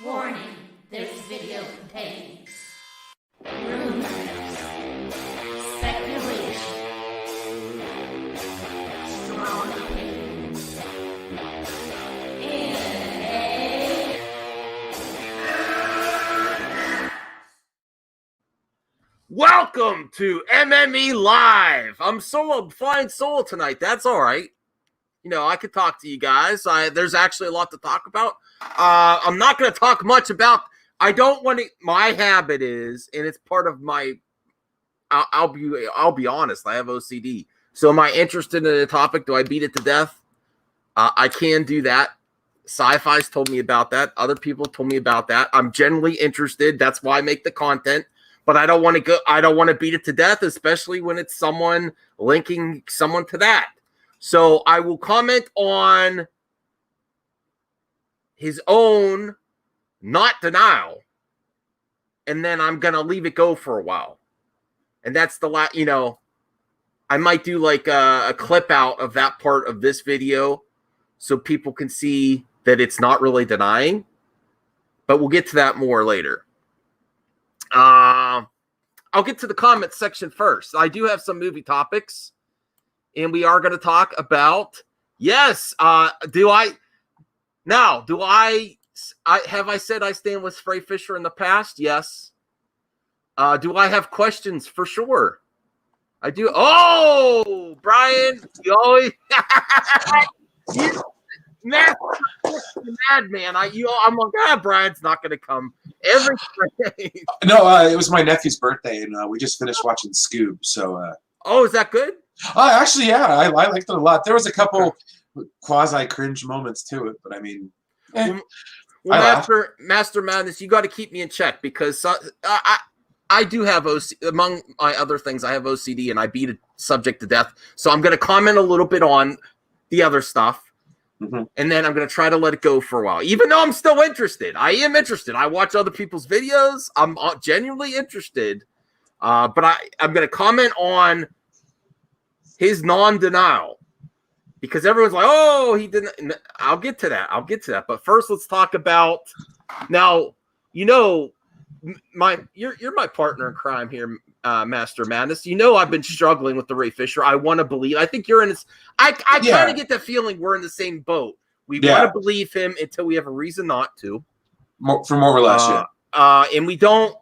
Warning, this video contains rumors, speculation, strong opinions, and welcome to MME Live. I'm flying solo tonight. That's all right. You know, I could talk to you guys. There's actually a lot to talk about. I'm not going to talk much about. I don't want to. My habit is, and it's part of my. I'll be honest. I have OCD. So, am I interested in a topic? Do I beat it to death? I can do that. Sci-Fi's told me about that. Other people told me about that. I'm generally interested. That's why I make the content. But I don't want to go. I don't want to beat it to death, especially when it's someone linking someone to that. So I will comment on his own, not denial, and then I'm going to leave it go for a while. And that's the last, I might do like a clip out of that part of this video so people can see that it's not really denying, but we'll get to that more later. I'll get to the comments section first. I do have some movie topics. And we are going to talk about, yes, have I said I stand with Ray Fisher in the past? Yes. Do I have questions? For sure. I do. Oh, Brian, you always, madman. I'm like, Brian's not going to come every day. No, it was my nephew's birthday, and we just finished watching Scoob. So, oh, is that good? Actually, yeah, I liked it a lot. There was a couple quasi cringe moments to it, but I mean, Master Madness, you got to keep me in check because I do have OCD. Among my other things, I have OCD, and I beat a subject to death. So I'm going to comment a little bit on the other stuff, and then I'm going to try to let it go for a while. Even though I'm still interested, I am interested. I watch other people's videos. I'm genuinely interested, but I'm going to comment on his non-denial, because everyone's like, "Oh, he didn't." I'll get to that. But first, let's talk about now. You're my partner in crime here, Master Madness. I've been struggling with the Ray Fisher. I want to believe. I think you're in this. I kind of get the feeling we're in the same boat. We want to believe him until we have a reason not to. For more or less, and we don't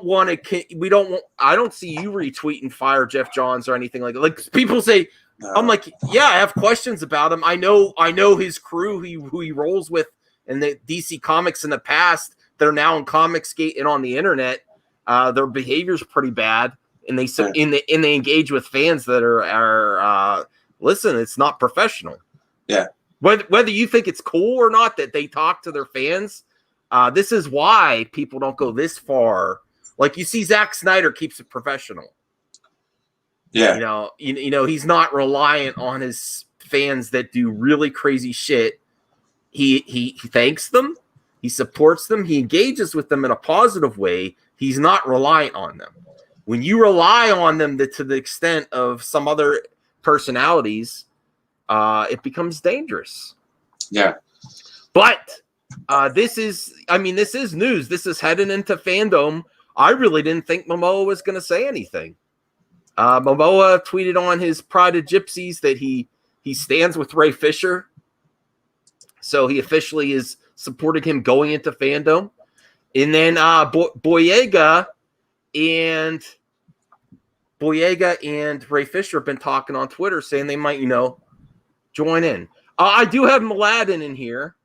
want to. I don't see you retweeting Fire Jeff Johns or anything like that. Like people say, I'm like, yeah, I have questions about him. I know his crew, who he rolls with in the DC Comics in the past. They're now in Comicsgate and on the internet. Their behavior's pretty bad, and they they engage with fans that are listen. It's not professional. Yeah. Whether you think it's cool or not that they talk to their fans. This is why people don't go this far. Like you see, Zack Snyder keeps it professional. Yeah, he's not reliant on his fans that do really crazy shit. He thanks them, he supports them, he engages with them in a positive way. He's not reliant on them. When you rely on them to the extent of some other personalities, it becomes dangerous. Yeah, but. This is news. This is heading into fandom. I really didn't think Momoa was going to say anything. Momoa tweeted on his Pride of Gypsies that he stands with Ray Fisher. So he officially is supporting him going into fandom. And then Boyega and Ray Fisher have been talking on Twitter saying they might, join in. I do have Mladen in here.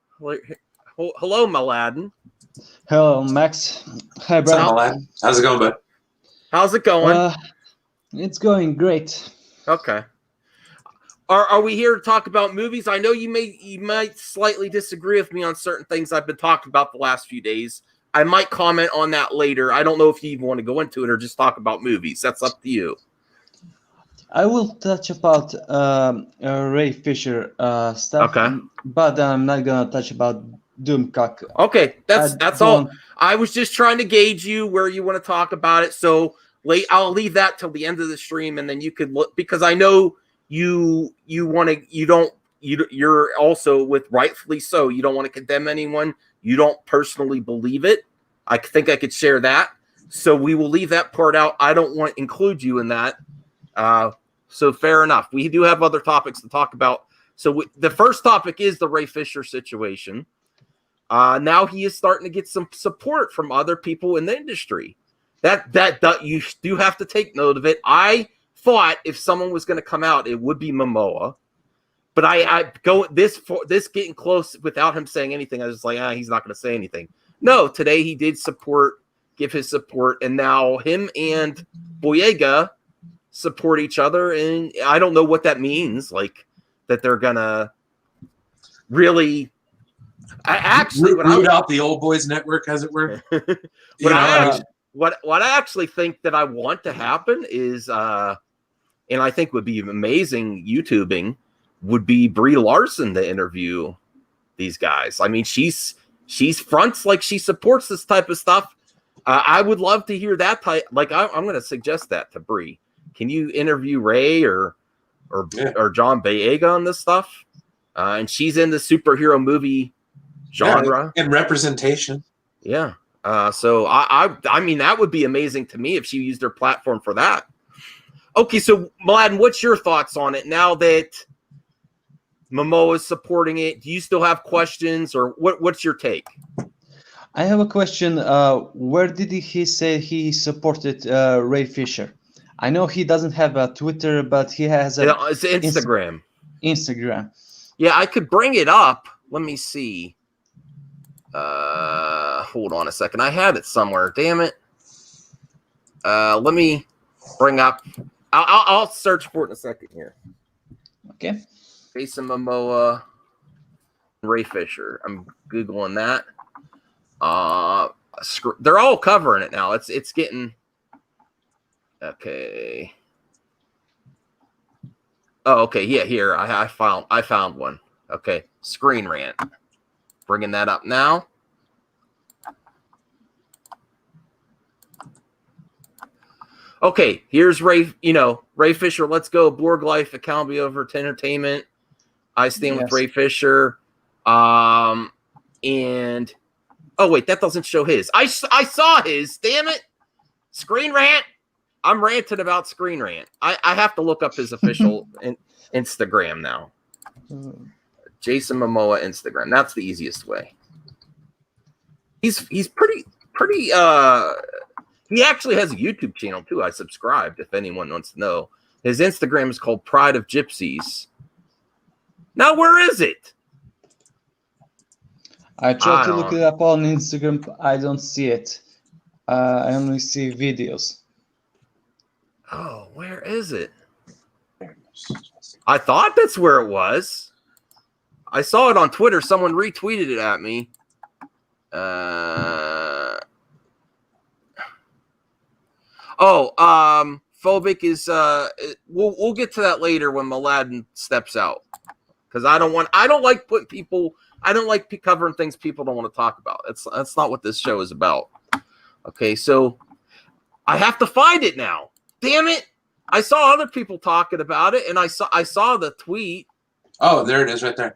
Hello, Mladen. Hello, Max. Hi, Brian. How's it going, bud? How's it going? It's going great. Okay. Are we here to talk about movies? I know you might slightly disagree with me on certain things I've been talking about the last few days. I might comment on that later. I don't know if you even want to go into it or just talk about movies. That's up to you. I will touch about Ray Fisher stuff, but I'm not gonna touch about Doomcock. Okay, that's all. I was just trying to gauge you where you want to talk about it. So I'll leave that till the end of the stream, and then you could look, because I know you don't you're also, with rightfully so, you don't want to condemn anyone. You don't personally believe it. I think I could share that. So we will leave that part out. I don't want to include you in that. So fair enough. We do have other topics to talk about. So the first topic is the Ray Fisher situation. Now he is starting to get some support from other people in the industry. That you do have to take note of it. I thought if someone was going to come out, it would be Momoa. But I go this getting close without him saying anything. I was like, he's not going to say anything. No, today he did give his support, and now him and Boyega support each other, and I don't know what that means. Like that they're gonna really. Root out the old boys network, as it were. What I actually think that I want to happen is, and I think would be amazing YouTubing, would be Brie Larson to interview these guys. I mean, she's fronts like she supports this type of stuff. I would love to hear that type. Like I'm going to suggest that to Brie. Can you interview Ray or John Boyega on this stuff? And she's in the superhero movie genre and representation. Yeah. So I mean, that would be amazing to me if she used her platform for that. Okay, so Mladen, what's your thoughts on it now that Momoa is supporting it? Do you still have questions, or what's your take? I have a question. Where did he say he supported Ray Fisher? I know he doesn't have a Twitter, but he has it's Instagram. Instagram. Yeah, I could bring it up. Let me see. Hold on a second. I had it somewhere. Damn it. Let me bring up. I'll search for it in a second here. Okay. Jason Momoa, Ray Fisher. I'm googling that. They're all covering it now. It's getting okay. Oh, okay. Yeah, here I found one. Okay, Screen Rant. Bringing that up now. Okay, here's Ray. Ray Fisher. Let's go. Borg Life. Accountability over to entertainment. I stand with Ray Fisher. And oh wait, that doesn't show his. I saw his. Damn it. Screen Rant. I'm ranting about Screen Rant. I have to look up his official Instagram now. Jason Momoa Instagram. That's the easiest way. He's pretty. He actually has a YouTube channel too. I subscribed. If anyone wants to know, his Instagram is called Pride of Gypsies. Now, where is it? I tried to look it up on Instagram. I don't see it. I only see videos. Oh, where is it? I thought that's where it was. I saw it on Twitter. Someone retweeted it at me. Phobic is we'll get to that later when Mladen steps out, because I don't like covering things people don't want to talk about. That's not what this show is about. Okay, so I have to find it now. Damn it! I saw other people talking about it, and I saw the tweet. Oh, there it is, right there.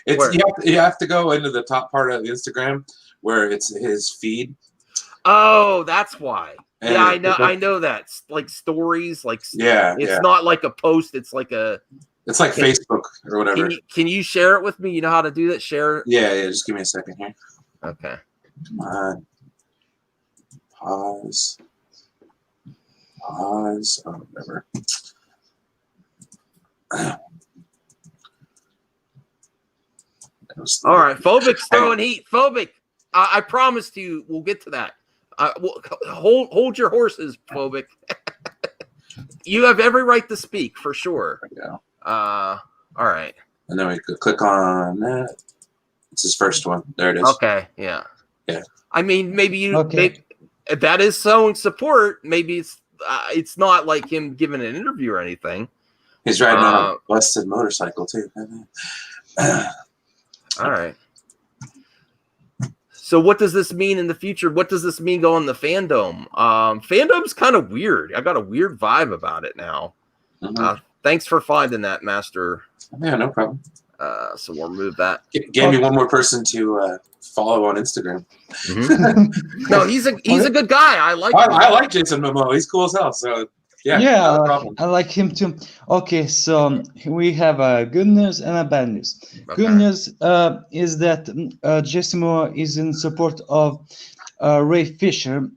It's you have to go into the top part of Instagram where it's his feed. Oh, that's why. And yeah, I know that. It's like stories, like it's not like a post. It's like Facebook or whatever. Can you share it with me? You know how to do that? Share it? Yeah. Just give me a second here. Okay. Come on. Pause. Oh, whatever. All right, Phobic's throwing heat. Phobic, I promised you we'll get to that. Hold your horses, Phobic. You have every right to speak, for sure. Yeah. All right. And then we could click on that. It's his first one. There it is. Okay, yeah. Yeah. I mean, maybe that is showing support. Maybe it's not like him giving an interview or anything. He's riding on a busted motorcycle, too. All right. So what does this mean in the future? What does this mean going to fandom? Fandom's kind of weird. I got a weird vibe about it now. Mm-hmm. Thanks for finding that, Master. Yeah, no problem. So we'll remove that. Gave me one more person to follow on Instagram. No, he's a good guy. I like. I like Jason Momoa. He's cool as hell. So yeah, not a problem. I like him too. Okay, so we have good news and a bad news. Okay. Good news is that Jason Momoa is in support of Ray Fisher,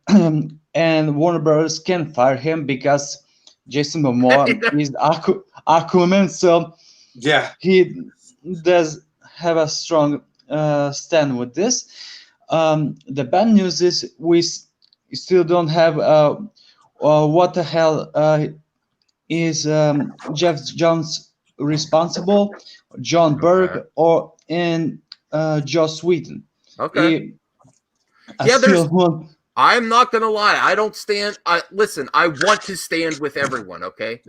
and Warner Bros. Can fire him because Jason Momoa is Aquaman, so Yeah. he does have a strong stand with this. The bad news is we still don't have what the hell is Jeff Johns responsible, John Berg, or Joss Whedon. Okay. Yeah, I'm not gonna lie. I don't stand. Listen. I want to stand with everyone. Okay,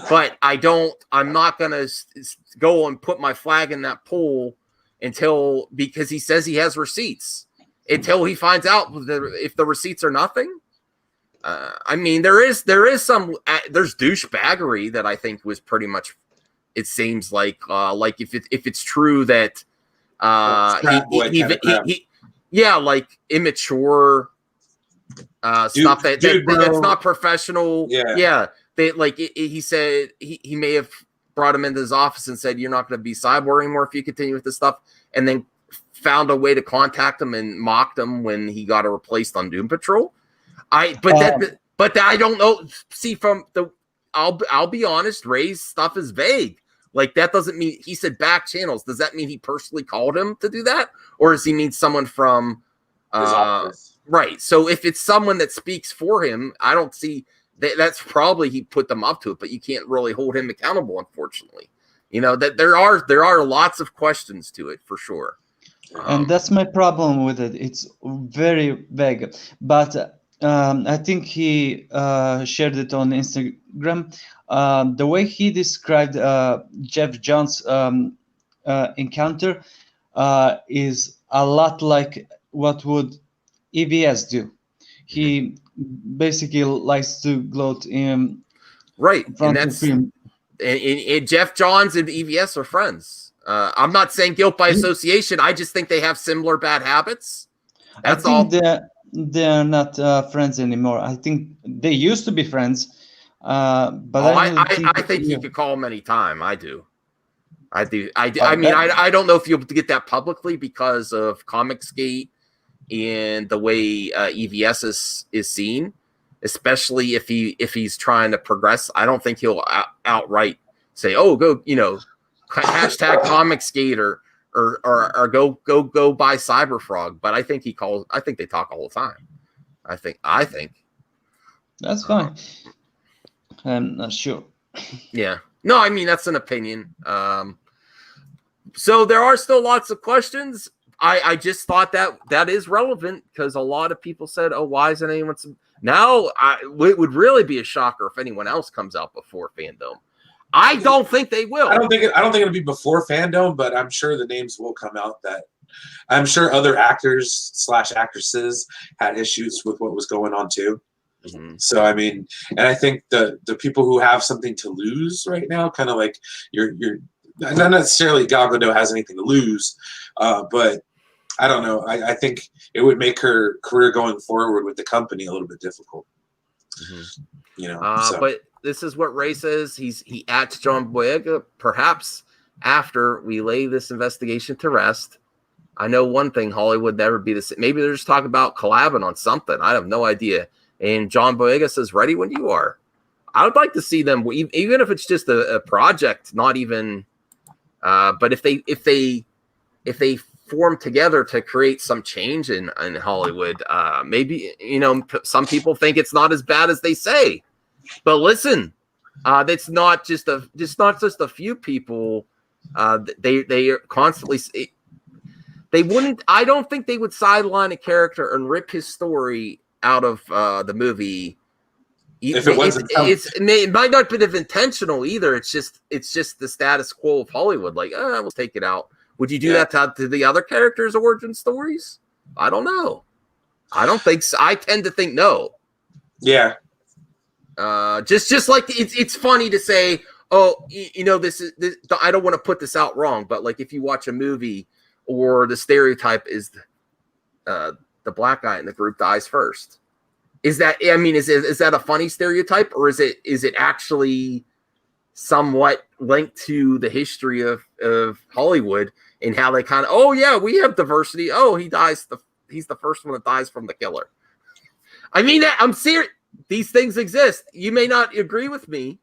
but I don't. I'm not gonna go and put my flag in that pool because he says he has receipts until he finds out if the receipts are nothing. I mean, there's douchebaggery that I think was pretty much. It seems like if it's true that like immature stuff that's not professional. Yeah. He said he may have brought him into his office and said, "You're not going to be Cyborg anymore if you continue with this stuff," and then found a way to contact him and mocked him when he got replaced on Doom Patrol. But I don't know. See, I'll be honest. Ray's stuff is vague. Like, that doesn't mean he said back channels. Does that mean he personally called him to do that, or does he mean someone from his office? Right. So if it's someone that speaks for him, I don't see that's probably he put them up to it, but you can't really hold him accountable, unfortunately. You know, that there are lots of questions to it for sure. And that's my problem with it. It's very vague. But I think he shared it on Instagram. The way he described Jeff Johns' encounter is a lot like what would EVS do. He basically likes to gloat in and that's and Jeff Johns and EVS are friends. I'm not saying guilt by association. I just think they have similar bad habits. That's all. They're not friends anymore. I think they used to be friends. But I think you could call them anytime. I do. I mean, I don't know if you'll get that publicly because of Comicsgate and the way EVS is seen, especially if he's trying to progress. I don't think he'll outright say, "Oh, go," hashtag Comicsgate or go buy Cyberfrog. But I think they talk all the time. I think that's fine. I'm not sure. Yeah. No, I mean, that's an opinion. So there are still lots of questions. I just thought that is relevant because a lot of people said, "Oh, why isn't anyone?" Now, it would really be a shocker if anyone else comes out before Fandom. I don't think they will. I don't think it'll be before Fandom, but I'm sure the names will come out. That I'm sure other actors / actresses had issues with what was going on too. Mm-hmm. So I mean, and I think the people who have something to lose right now, kind of like you're not necessarily Gal Gadot has anything to lose, but I don't know. I think it would make her career going forward with the company a little bit difficult. Mm-hmm. But this is what Ray says. He adds John Boyega. Perhaps after we lay this investigation to rest, I know one thing: Hollywood never be the same. Maybe they're just talking about collabing on something. I have no idea. And John Boyega says, "Ready when you are." I would like to see them, even if it's just a project, not even. But if they form together to create some change in Hollywood, maybe some people think it's not as bad as they say. But listen, it's not just a few people. They are constantly. They wouldn't. I don't think they would sideline a character and rip his story out of the movie. If it wasn't, it might not be intentional either. It's just the status quo of Hollywood. Like, we'll take it out. Would you do that to the other characters' origin stories? I don't know. I don't think so. I tend to think no. Yeah. Just like it's funny to say, Oh, this is this. I don't want to put this out wrong, but like if you watch a movie, or the stereotype is the black guy in the group dies first. Is that? I mean, is that a funny stereotype, or is it actually somewhat linked to the history of Hollywood and how they kind of, oh yeah, we have diversity. Oh, he's the first one that dies from the killer. I mean, I'm serious. These things exist. You may not agree with me.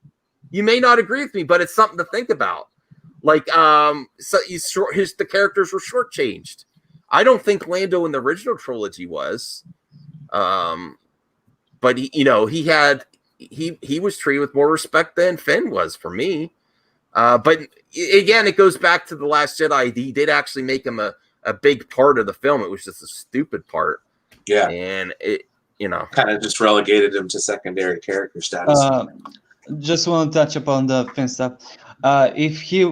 But it's something to think about. Like, so the characters were shortchanged. I don't think Lando in the original trilogy was, but he was treated with more respect than Finn was for me. But again, it goes back to The Last Jedi. He did actually make him a big part of the film. It was just a stupid part. Yeah, and it kind of just relegated him to secondary character status. Just want to touch upon the Finn stuff. If he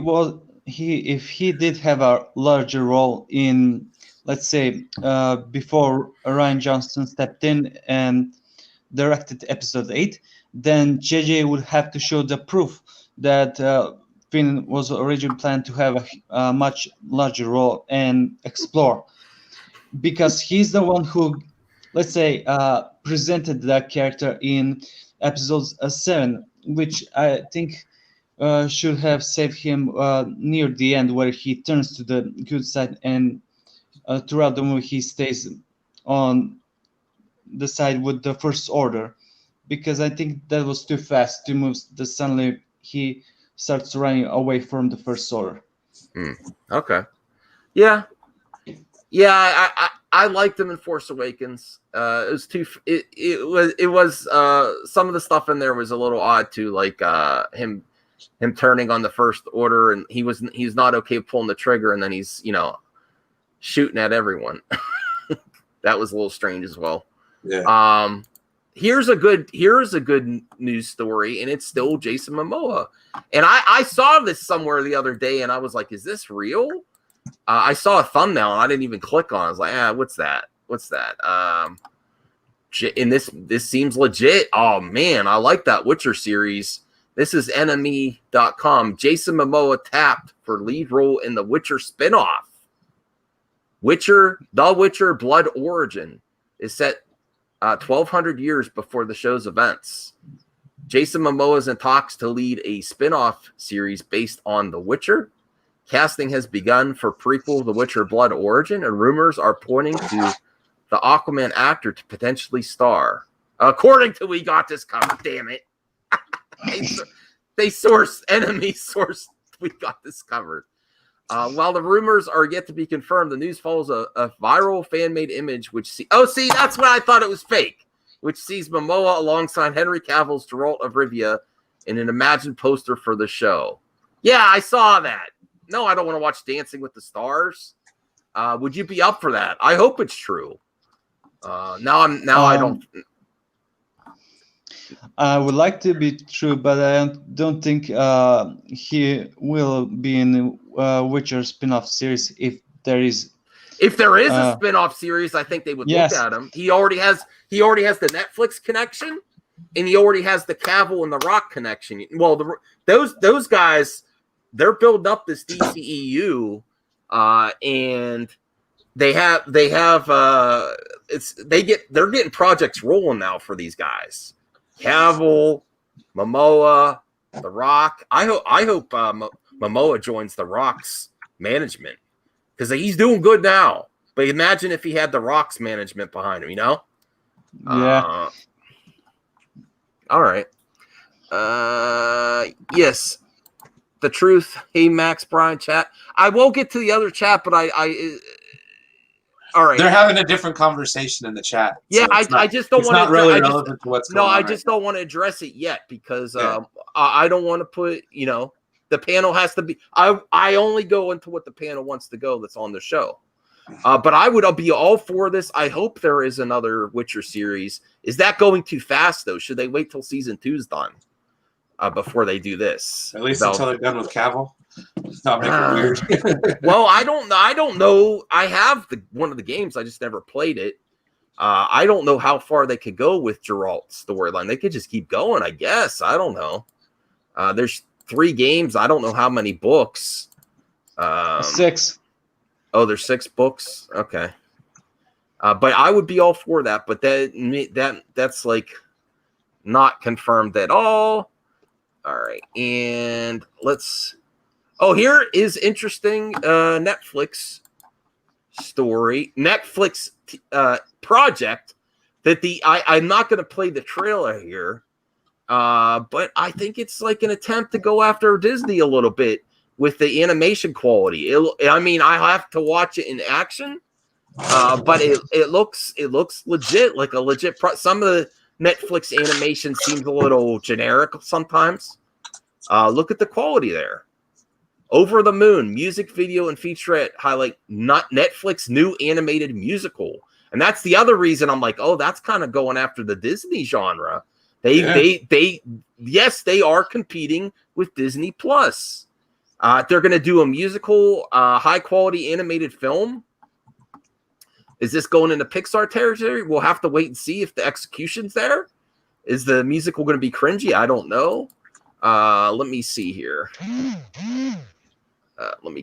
did have a larger role in, let's say, before Rian Johnson stepped in and directed Episode 8, then JJ would have to show the proof that Finn was originally planned to have a much larger role and explore, because he's the one who, let's say, presented that character in Episodes 7, which I think should have saved him near the end, where he turns to the good side, and throughout the movie he stays on the side with the First Order, because I think that was too fast to move. Suddenly he starts running away from the First Order. Okay. Yeah. I liked him in Force Awakens. It was too. It was some of the stuff in there was a little odd too, like him turning on the First Order, and he's not okay with pulling the trigger, and then he's shooting at everyone. That was a little strange as well. Yeah. Here's a good news story, and it's still Jason Momoa. And I saw this somewhere the other day, and I was like, "Is this real?" I saw a thumbnail, and I didn't even click on it. I was like, "What's that? What's that?" And this seems legit. Oh man, I like that Witcher series. This is enemy.com. Jason Momoa tapped for lead role in the Witcher spinoff. The Witcher Blood Origin is set 1,200 years before the show's events. Jason Momoa is in talks to lead a spin-off series based on The Witcher. Casting has begun for prequel The Witcher Blood Origin, and rumors are pointing to the Aquaman actor to potentially star. According to We Got This Covered, damn it. They sourced, enemy sourced We Got This Covered. While the rumors are yet to be confirmed, the news follows a viral fan-made image see, that's when I thought it was fake, which sees Momoa alongside Henry Cavill's Geralt of Rivia in an imagined poster for the show. Yeah, I saw that. No, I don't want to watch Dancing with the Stars. Would you be up for that? I hope it's true. I don't. I would like to be true, but I don't think he will be in Witcher spin-off series if there is. If there is a spin-off series, I think they would look at him. He already has the Netflix connection, and he already has the Cavill and the Rock connection. Well, those guys, they're building up this DCEU, and they're getting projects rolling now for these guys. Cavill, Momoa, The Rock. I hope Momoa joins The Rock's management, because he's doing good now. But imagine if he had The Rock's management behind him, Yeah. All right. Yes. The truth. Hey, Max, Brian, chat. I won't get to the other chat, but all right. They're having a different conversation in the chat. Yeah, so I just don't want to. It's not really relevant to what's going on. No, I just don't want to address it yet, because I don't want to put. The panel has to be. I only go into what the panel wants to go. That's on the show. But I'll be all for this. I hope there is another Witcher series. Is that going too fast though? Should they wait till season 2's done before they do this? At least until they're done with Cavill. Not make it weird. Well, I don't know. I have one of the games. I just never played it. I don't know how far they could go with Geralt's storyline. They could just keep going, I guess. I don't know. 3 games. I don't know how many books. 6. Oh, there's 6 books. Okay. But I would be all for that. But that's like not confirmed at all. All right, and let's. Oh, here is interesting Netflix story. Netflix project that I'm not going to play the trailer here, but I think it's like an attempt to go after Disney a little bit with the animation quality. I mean, I have to watch it in action, but it looks legit, like a legit. Some of the Netflix animation seems a little generic sometimes. Look at the quality there. Over the Moon, music video and featurette highlight not Netflix new animated musical. And that's the other reason I'm like, oh, that's kind of going after the Disney genre. Yes, they are competing with Disney Plus. They're going to do a musical, high quality animated film. Is this going into Pixar territory? We'll have to wait and see if the execution's there. Is the musical going to be cringy? I don't know. Let me see here. Let me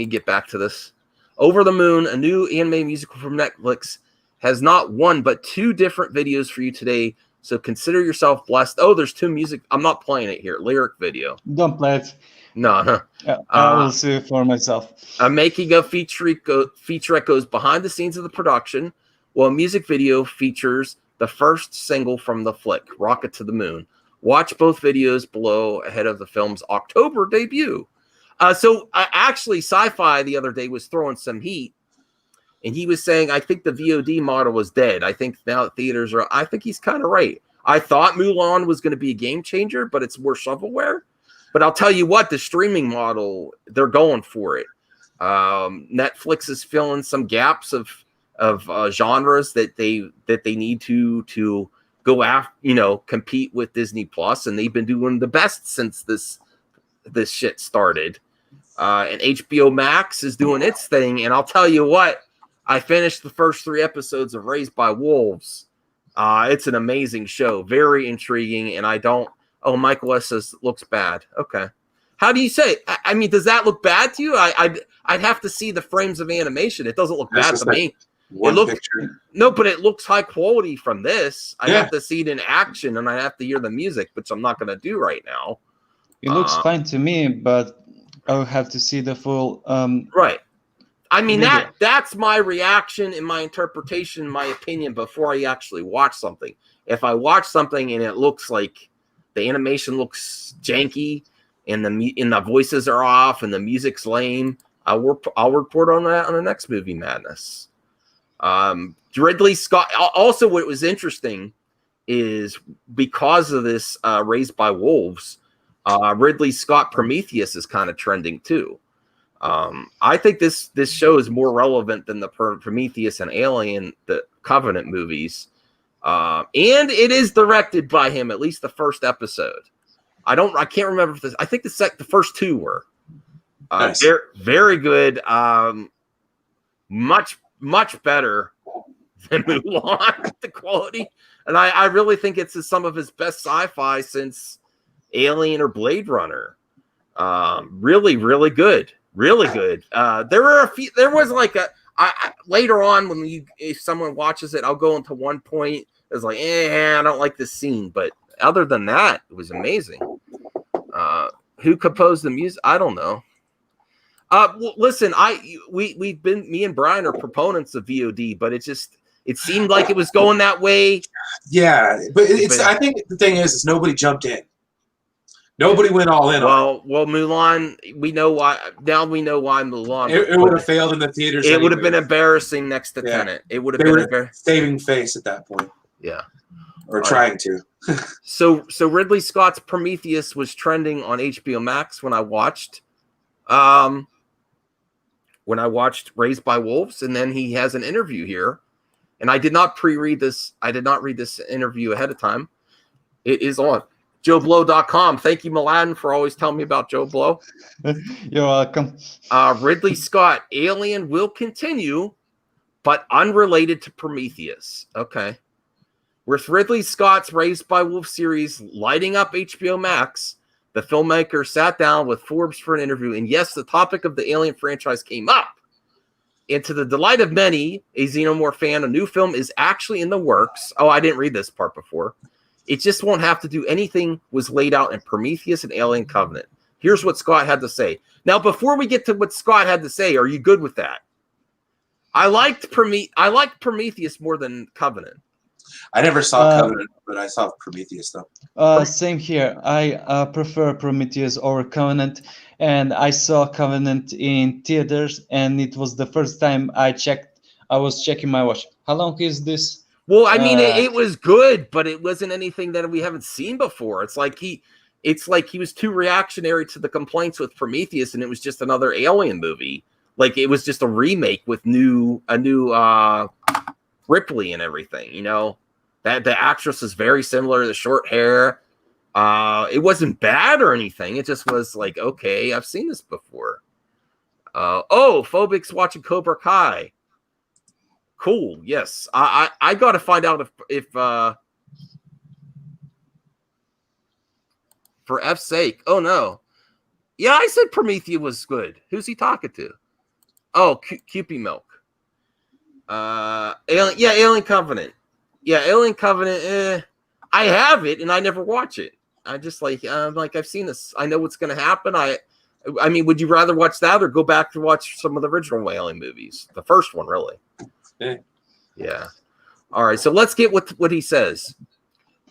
get back to this. Over the Moon, a new anime musical from Netflix, has not 1 but 2 different videos for you today. So consider yourself blessed. Oh, there's 2 music. I'm not playing it here. Lyric video. Don't play it. No. I will see it for myself. Making a featurette goes behind the scenes of the production, while a music video features the first single from the flick, Rocket to the Moon. Watch both videos below ahead of the film's October debut. Actually, Sci-Fi the other day was throwing some heat, and he was saying, I think the VOD model is dead. I think now theaters are... I think he's kind of right. I thought Mulan was going to be a game changer, but it's more shovelware. But I'll tell you what, the streaming model, they're going for it. Netflix is filling some gaps of genres that they need to go after, compete with Disney Plus, and they've been doing the best since this shit started. And HBO Max is doing its thing, and I'll tell you what, I finished the first 3 episodes of Raised by Wolves. It's an amazing show, very intriguing, and I don't. Oh, Michael S says looks bad. Okay, how do you say? I mean, does that look bad to you? I'd have to see the frames of animation. It doesn't look bad to me. Picture. No, but it looks high quality from this. I have to see it in action, and I have to hear the music, which I'm not going to do right now. It looks fine to me, but I'll have to see the full. Right. I mean, video. that's my reaction and my interpretation, my opinion before I actually watch something. If I watch something and it looks like the animation looks janky and the voices are off and the music's lame, I'll report on that on the next Movie Madness. Ridley Scott. Also, what was interesting is because of this Raised by Wolves, Ridley Scott Prometheus is kind of trending too. I think this show is more relevant than the Prometheus and Alien, the Covenant movies. And it is directed by him, at least the first episode. I can't remember if I think the first 2 were. Nice. Very good. Much better than Mulan, the quality. And I really think it's some of his best sci-fi since Alien or Blade Runner. Really, really good. Really good. There was like later on if someone watches it, I'll go into one point. It's like, I don't like this scene. But other than that, it was amazing. Who composed the music? I don't know. Well, listen, me and Brian are proponents of VOD, but it seemed like it was going that way. Yeah, but I think the thing is nobody jumped in. Nobody went all in. Well, Mulan, we know why. Now we know why Mulan. It would have failed in the theaters. It would have been embarrassing next to Tenet. It would have been saving face at that point. Yeah, or trying to. So Ridley Scott's Prometheus was trending on HBO Max when I watched Raised by Wolves, and then he has an interview here, and I did not pre-read this. I did not read this interview ahead of time. It is on JoeBlow.com. Thank you, Milan, for always telling me about Joe Blow. You're welcome. Ridley Scott, Alien will continue, but unrelated to Prometheus. Okay. With Ridley Scott's Raised by Wolves series lighting up HBO Max, The filmmaker sat down with Forbes for an interview, and yes, the topic of the Alien franchise came up. And to the delight of many, a Xenomorph fan, a new film is actually in the works. Oh, I didn't read this part before. It just won't have to do anything was laid out in Prometheus and Alien Covenant. Here's what Scott had to say. Now, before we get to what Scott had to say, are you good with that? I liked Prometheus more than Covenant. I never saw Covenant, but I saw Prometheus though. Same here. I prefer Prometheus over Covenant, and I saw Covenant in theaters, and it was the first time I was checking my watch. How long is this? Well, I mean, it was good, but it wasn't anything that we haven't seen before. It's like he was too reactionary to the complaints with Prometheus, and it was just another Alien movie. Like it was just a remake with a new Ripley and everything. You know, that the actress is very similar. The short hair. It wasn't bad or anything. It just was like, okay, I've seen this before. Phobic's watching Cobra Kai. Cool. Yes, I got to find out if for F's sake. Oh no. Yeah, I said Prometheus was good. Who's he talking to? Oh, Cupid Milk. Alien Covenant. Yeah, Alien Covenant. I have it and I never watch it. I just I've seen this. I know what's going to happen. I mean, would you rather watch that or go back to watch some of the original Alien movies? The first one, really. Yeah. All right. So let's get what he says.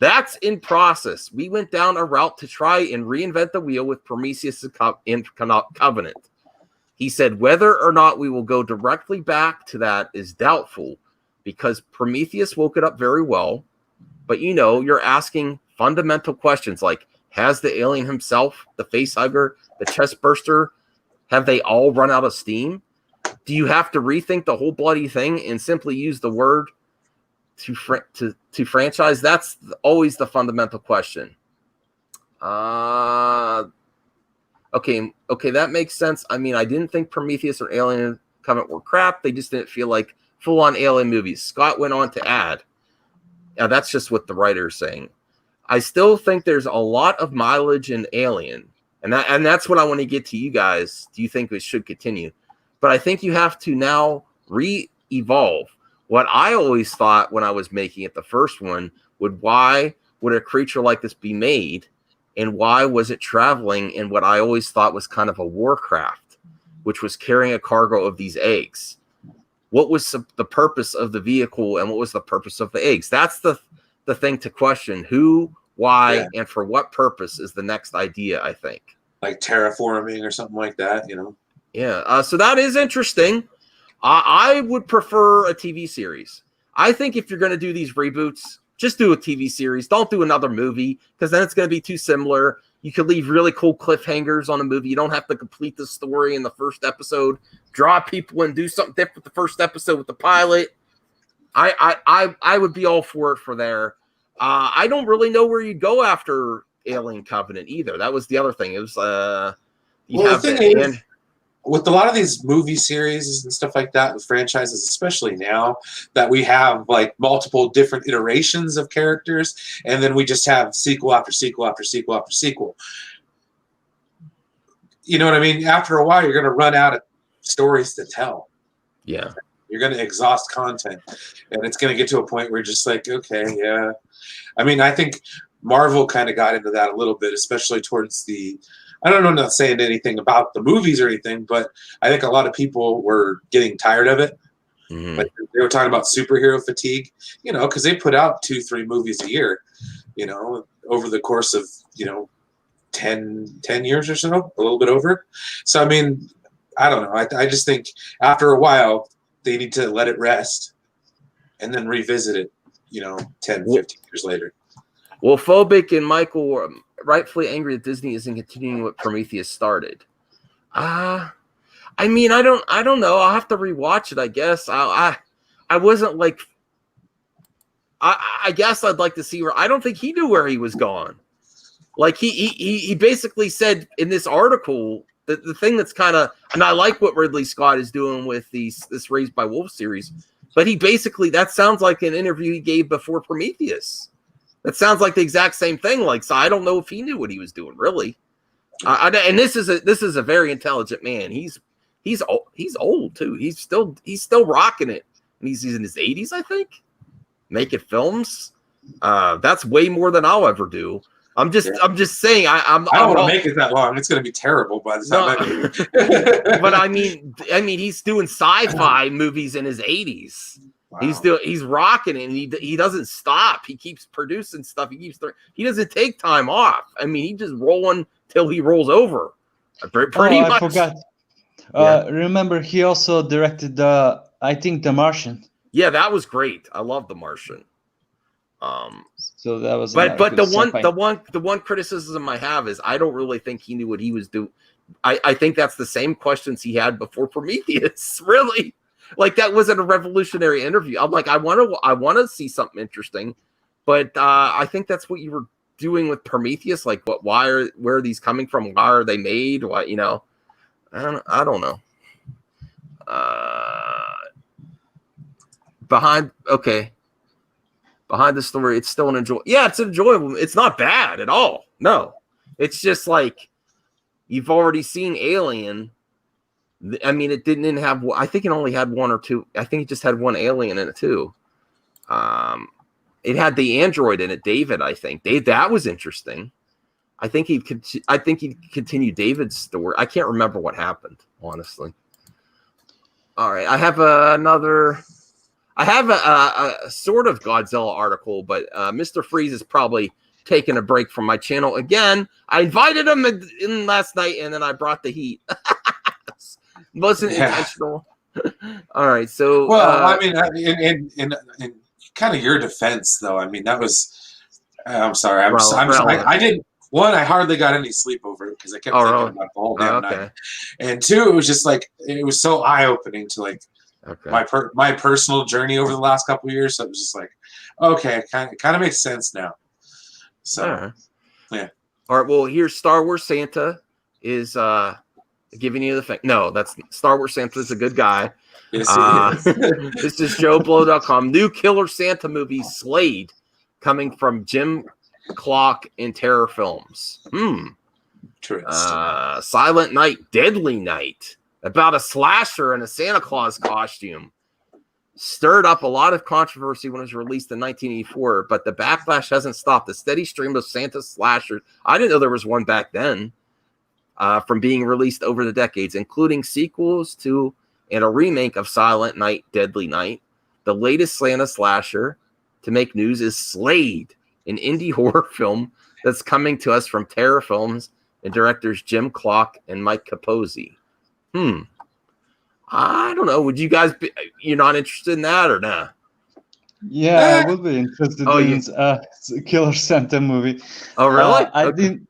That's in process. We went down a route to try and reinvent the wheel with Prometheus and Covenant. He said whether or not we will go directly back to that is doubtful because Prometheus woke it up very well. But, you know, you're asking fundamental questions like, has the alien himself, the face hugger, the chest burster, have they all run out of steam? Do you have to rethink the whole bloody thing and simply use the word to franchise? That's always the fundamental question. Okay, that makes sense. I mean, I didn't think Prometheus or Alien Covenant were crap. They just didn't feel like full-on Alien movies. Scott went on to add, that's just what the writer is saying. I still think there's a lot of mileage in Alien, and that's what I want to get to you guys. Do you think it should continue? But I think you have to now re-evolve. What I always thought when I was making it, the first one, why would a creature like this be made? And why was it traveling in what I always thought was kind of a warcraft, which was carrying a cargo of these eggs? What was the purpose of the vehicle and what was the purpose of the eggs? That's the thing to question. Who, why, and for what purpose is the next idea, I think. Like terraforming or something like that, you know? Yeah, so that is interesting. I would prefer a TV series. I think if you're going to do these reboots, just do a TV series. Don't do another movie because then it's going to be too similar. You could leave really cool cliffhangers on a movie. You don't have to complete the story in the first episode. Draw people and do something different the first episode with the pilot. I would be all for it for there. I don't really know where you'd go after Alien Covenant either. That was the other thing. It was with a lot of these movie series and stuff like that, with franchises, especially now that we have like multiple different iterations of characters, and then we just have sequel after sequel after sequel after sequel. You know what I mean? After a while, you're going to run out of stories to tell. Yeah. You're going to exhaust content, and it's going to get to a point where you're just like, okay, yeah. I mean, I think Marvel kind of got into that a little bit, especially towards I don't know, I'm not saying anything about the movies or anything, but I think a lot of people were getting tired of it. Mm-hmm. Like they were talking about superhero fatigue, you know, because they put out 2-3 movies a year, you know, over the course of, 10 years or so, a little bit over. So, I mean, I don't know. I just think after a while, they need to let it rest and then revisit it, 10, 15 years later. Well, Phobic and Michael were rightfully angry that Disney isn't continuing what Prometheus started. I mean, I don't know. I'll have to rewatch it, I guess. I wasn't like, I guess I'd like to see where, I don't think he knew where he was going. Like he basically said in this article that the thing that's kind of, and I like what Ridley Scott is doing with this Raised by Wolves series, but he basically, that sounds like an interview he gave before Prometheus. That sounds like the exact same thing. Like, so I don't know if he knew what he was doing, really. And this is a very intelligent man. He's old too. He's still rocking it. And he's in his 80s, I think, making films. That's way more than I'll ever do. I'm just saying. I don't want to make it that long. It's going to be terrible by the time. But I mean, he's doing sci-fi movies in his 80s. Wow. He's rocking it, and he doesn't stop. He keeps producing stuff. He doesn't take time off. I mean, he just rolling till he rolls over. Pretty much. I forgot. Remember, he also directed The Martian. Yeah, that was great. I love The Martian. So that was. But the one criticism I have is I don't really think he knew what he was doing. I think that's the same questions he had before Prometheus. Really, like that wasn't a revolutionary interview. I'm like, I want to see something interesting, but I think that's what you were doing with Prometheus. Like, where are these coming from? Why are they made? What, I don't know. Behind the story, it's still it's enjoyable. It's not bad at all. No, it's just like you've already seen Alien. I mean, it didn't have. I think it only had one or two. I think it just had one alien in it too. It had the android in it, David. I think that was interesting. I think he'd continue David's story. I can't remember what happened, honestly. All right, I have a sort of Godzilla article, but Mr. Freeze is probably taking a break from my channel again. I invited him in last night, and then I brought the heat. Wasn't intentional. All right, so I mean, in kind of your defense, though, I mean that was. I'm sorry. I didn't. One, I hardly got any sleep over it because I kept thinking about it the whole damn night. And two, it was just like it was so eye-opening to like my personal journey over the last couple of years. So it was just like, okay, kind of makes sense now. So yeah. All right. Well, here's Star Wars Santa is giving you the thing. No, that's Star Wars Santa is a good guy. Yes, he is. This is JoeBlow.com. New Killer Santa movie Slade coming from Jim Clock in Terror Films. Silent Night, Deadly Night, about a slasher in a Santa Claus costume. Stirred up a lot of controversy when it was released in 1984, but the backlash hasn't stopped. The steady stream of Santa slashers, I didn't know there was one back then, from being released over the decades, including sequels to and a remake of Silent Night, Deadly Night. The latest Santa slasher to make news is Slade, an indie horror film that's coming to us from Terror Films and directors Jim Clock and Mike Capozzi. I don't know. Would you guys you're not interested in that or not? Yeah, I would be interested in Killer Santa movie. Oh, really? I didn't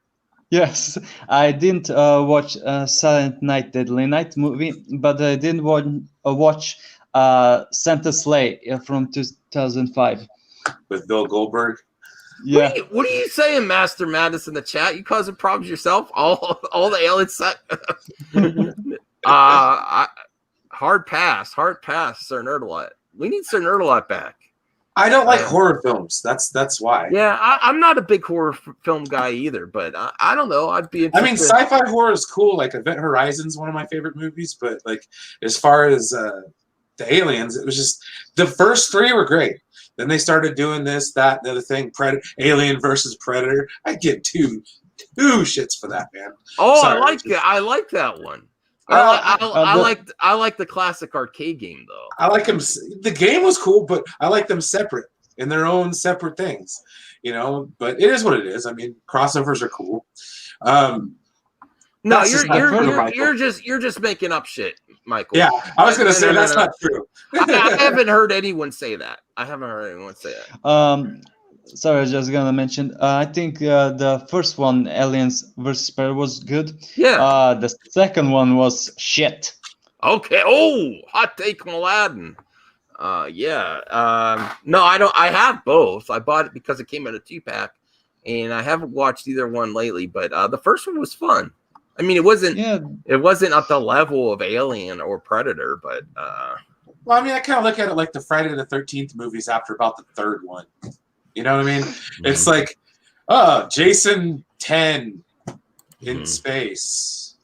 watch Silent Night, Deadly Night movie, but I didn't watch Santa Slay from 2005. With Bill Goldberg? Yeah. What are you saying, Master Madness, in the chat? You causing problems yourself? All the aliens suck. Hard pass, Sir Nerdalot. We need Sir Nerdalot back. I don't like horror films. That's why. Yeah, I'm not a big horror film guy either, but I don't know. I'd be interested. I mean, sci-fi horror is cool. Like Event Horizon is one of my favorite movies, but like as far as the aliens, it was just the first three were great. Then they started doing this, that, the other thing. Alien versus Predator. I get two shits for that, man. Oh, sorry, I like that one. I like the classic arcade game though. I like them. The game was cool, but I like them separate in their own separate things. But it is what it is. I mean, crossovers are cool. No, you're just making up shit, Michael. Yeah, I was gonna say that's not true. I haven't heard anyone say that. Sorry, I was just gonna mention. I think the first one, Aliens versus Predator, was good. Yeah. The second one was shit. Okay. Oh, hot take from Aladdin. Yeah. No, I don't. I have both. I bought it because it came in a 2-pack, and I haven't watched either one lately. But the first one was fun. I mean, it wasn't at the level of Alien or Predator, but. Well, I mean, I kind of look at it like the Friday the 13th movies after about the third one. You know what I mean? It's like, Jason 10, in space.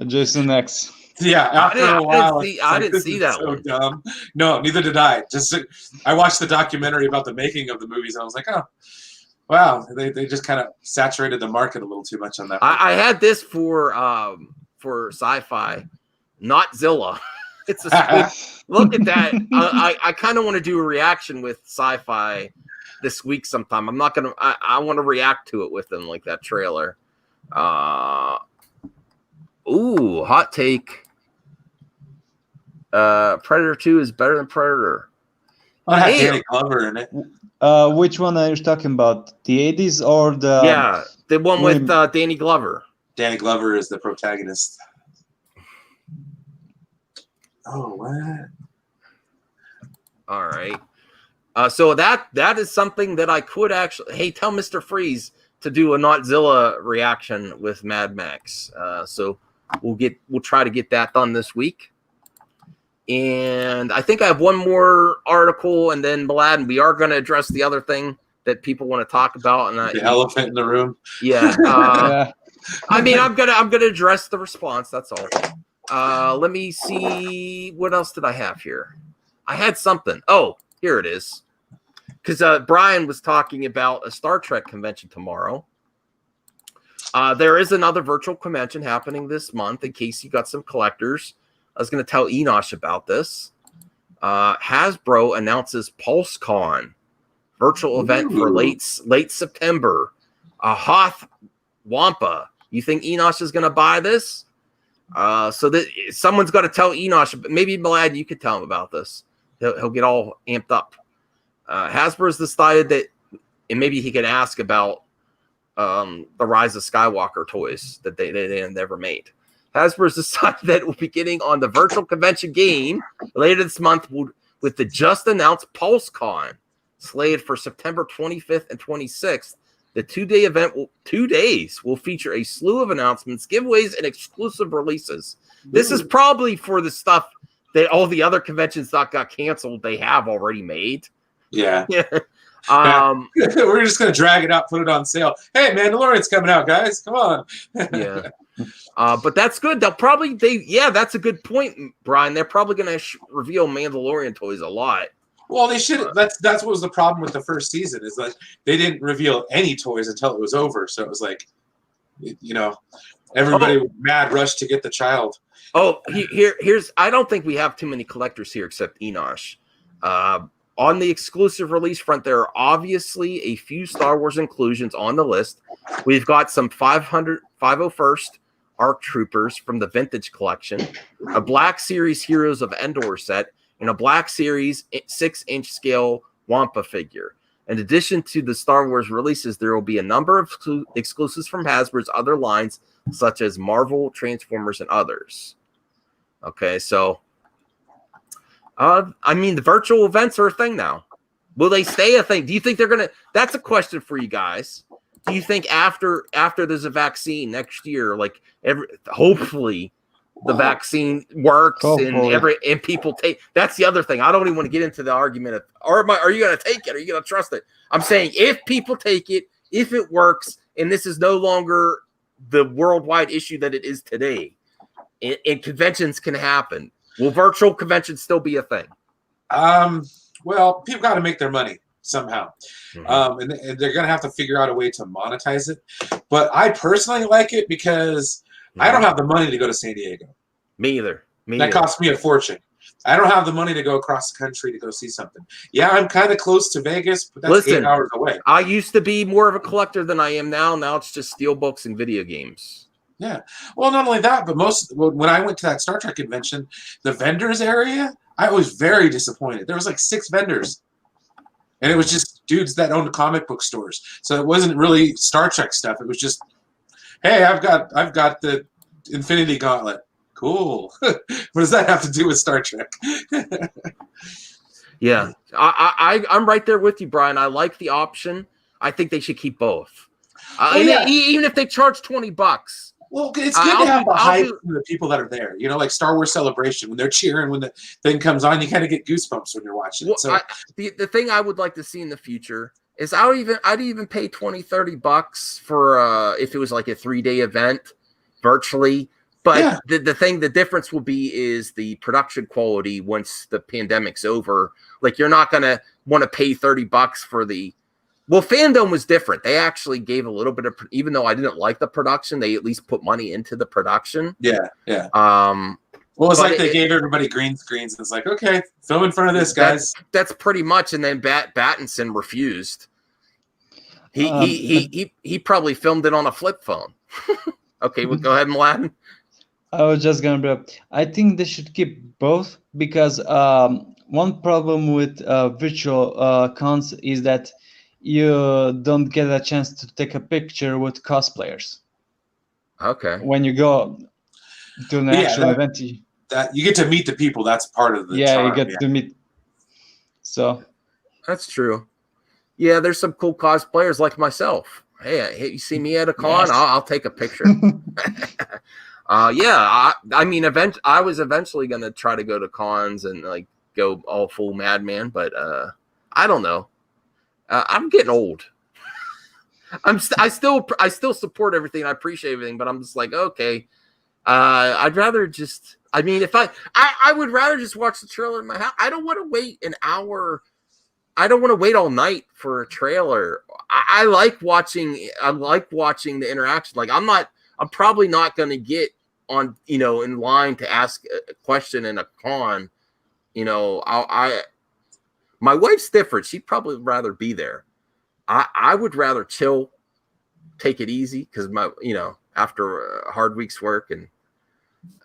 Jason X. Yeah, after a while, I didn't see that so one. dumb. No, neither did I. I watched the documentary about the making of the movies, and I was like, oh, wow, they just kind of saturated the market a little too much on that. I had this for sci-fi, not Zilla. It's a look at that. I kind of want to do a reaction with sci-fi this week sometime. I'm not gonna. I want to react to it with them like that trailer. Ooh, hot take. Predator 2 is better than Predator. I have Danny Glover in it. Which one are you talking about? The 80s or the... Yeah, the one with Danny Glover. Danny Glover is the protagonist. Oh, what? All right. So that is something that I could actually... Hey, tell Mr. Freeze to do a Notzilla reaction with Mad Max. So we'll try to get that done this week. And I think I have one more article, and then Mladen, we are going to address the other thing that people want to talk about. And the elephant in the room. Yeah. Yeah. I mean, I'm gonna address the response. That's all. Let me see. What else did I have here? I had something. Oh, here it is. Because Brian was talking about a Star Trek convention tomorrow. There is another virtual convention happening this month. In case you got some collectors. I was going to tell Enosh about this. Hasbro announces PulseCon, virtual event for late September. Hoth Wampa. You think Enosh is going to buy this? So that someone's got to tell Enosh. Maybe Mladen, you could tell him about this. He'll get all amped up. Hasbro's decided that, and maybe he could ask about the Rise of Skywalker toys that they never made. Hasbro's decided that we'll be getting on the virtual convention game later this month with the just announced PulseCon, slated for September 25th and 26th. The 2-day event, 2 days, will feature a slew of announcements, giveaways, and exclusive releases. This is probably for the stuff that all the other conventions that got canceled, they have already made. Yeah. We're just going to drag it out, put it on sale. Hey, Mandalorian's coming out, guys. Come on. Yeah. But that's good. They'll probably that's a good point, Brian. They're probably going to reveal Mandalorian toys a lot. Well, they should. That's what was the problem with the first season, is like they didn't reveal any toys until it was over. So it was like, everybody was mad rush to get the child. Oh, here's. I don't think we have too many collectors here except Enosh. On the exclusive release front, there are obviously a few Star Wars inclusions on the list. We've got some 501st ARC Troopers from the Vintage Collection, a Black Series Heroes of Endor set, and a Black Series 6-inch scale Wampa figure. In addition to the Star Wars releases, there will be a number of exclusives from Hasbro's other lines, such as Marvel, Transformers, and others. Okay, so... I mean, the virtual events are a thing now. Will they stay a thing? Do you think they're going to... That's a question for you guys. Do you think after there's a vaccine next year, like hopefully the vaccine works and people take... That's the other thing. I don't even want to get into the argument of, are you going to take it? Are you going to trust it? I'm saying if people take it, if it works, and this is no longer the worldwide issue that it is today, and conventions can happen, will virtual conventions still be a thing? Well, people got to make their money somehow. Mm-hmm. And they're going to have to figure out a way to monetize it. But I personally like it because I don't have the money to go to San Diego. Me either. That cost me a fortune. I don't have the money to go across the country to go see something. Yeah, I'm kind of close to Vegas, but that's 8 hours away. I used to be more of a collector than I am now. Now it's just steelbooks and video games. Yeah. Well, not only that, but when I went to that Star Trek convention, the vendors area, I was very disappointed. There was like 6 vendors, and it was just dudes that owned comic book stores. So it wasn't really Star Trek stuff. It was just, hey, I've got the Infinity Gauntlet. Cool. What does that have to do with Star Trek? Yeah, I'm right there with you, Brian. I like the option. I think they should keep both. Even if they charge $20. Well, it's good to have the hype from the people that are there. Like Star Wars Celebration, when they're cheering, when the thing comes on, you kind of get goosebumps when you're watching it. So the thing I would like to see in the future, is I'd even pay $20-$30 for if it was like a 3-day event virtually. But the difference will be is the production quality once the pandemic's over. Like you're not gonna want to pay $30 for the. Well, Fandom was different. They actually gave a little bit of, even though I didn't like the production, they at least put money into the production. Yeah, yeah. Well, it's like they gave everybody green screens. It's like, okay, film in front of this, guys. That's pretty much. And then Battinson refused. He probably filmed it on a flip phone. Okay, well, go ahead, Mladen. I was just gonna bring up. I think they should keep both because one problem with virtual cons is that you don't get a chance to take a picture with cosplayers. Okay. When you go to an actual event, that you get to meet the people. That's part of the charm. You get to meet. So that's true. Yeah, there's some cool cosplayers like myself. Hey, you see me at a con? Yes. I'll take a picture. I mean, I was eventually gonna try to go to cons and like go all full madman, but I don't know. I'm getting old. I still support everything. I appreciate everything, but I'm just like, okay. I'd rather just. I mean, if I would rather just watch the trailer in my house. I don't want to wait an hour. I don't want to wait all night for a trailer. I like watching the interaction. Like I'm probably not going to get on, in line to ask a question in a con. My wife's different. She'd probably rather be there. I would rather chill, take it easy because after a hard week's work and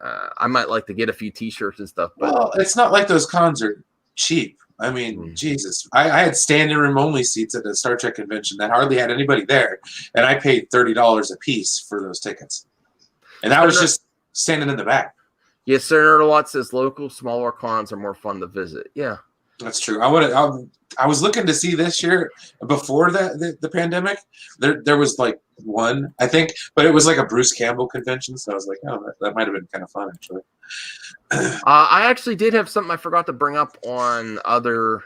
I might like to get a few T-shirts and stuff. But well, it's not like those cons are cheap. I mean, Jesus, I had standing room only seats at a Star Trek convention that hardly had anybody there, and I paid $30 a piece for those tickets, and that was just standing in the back. Yes, sir. Nerdalot says local, smaller cons are more fun to visit. Yeah, that's true. I was looking to see this year before the pandemic. There was like one, I think, but it was like a Bruce Campbell convention, so I was like, oh, that might have been kind of fun actually. I actually did have something I forgot to bring up on other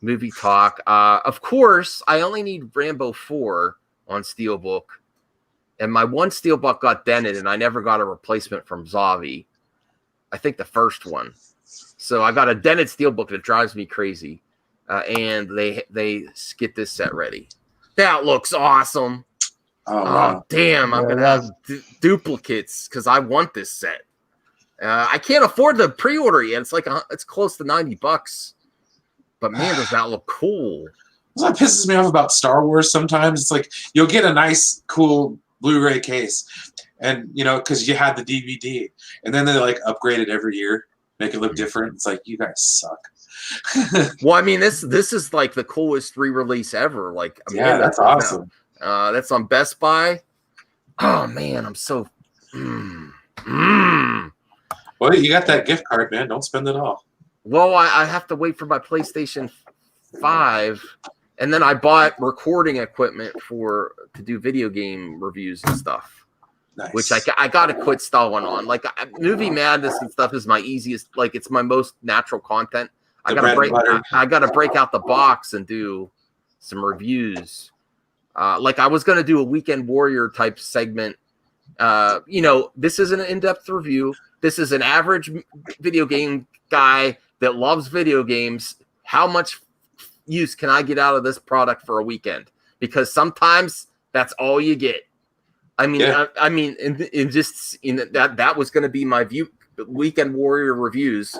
movie talk. Of course, I only need Rambo 4 on Steelbook, and my one Steelbook got dented, and I never got a replacement from Zavi. I think the first one. So I got a dented Steelbook that drives me crazy, and they get this set ready. That looks awesome. Oh, wow. Damn! I'm gonna have duplicates because I want this set. I can't afford the pre-order yet. It's close to $90, but man, does that look cool? That's what pisses me off about Star Wars. Sometimes it's like you'll get a nice, cool Blu-ray case, and because you had the DVD, and then they like upgrade it every year, make it look different. It's like you guys suck. Well, I mean, this is like the coolest re-release ever. Like, yeah, that's awesome. That's on Best Buy. Oh man, I'm so. Well, you got that gift card, man. Don't spend it all. Well, I have to wait for my PlayStation 5, and then I bought recording equipment to do video game reviews and stuff. Nice. Which I got to quit stalling on. Like movie madness and stuff is my easiest. Like it's my most natural content. I gotta break out the box and do some reviews. Like I was gonna do a Weekend Warrior type segment. This isn't an in-depth review. This is an average video game guy that loves video games. How much use can I get out of this product for a weekend? Because sometimes that's all you get. I mean, yeah. I mean, that was going to be my Weekend Warrior reviews,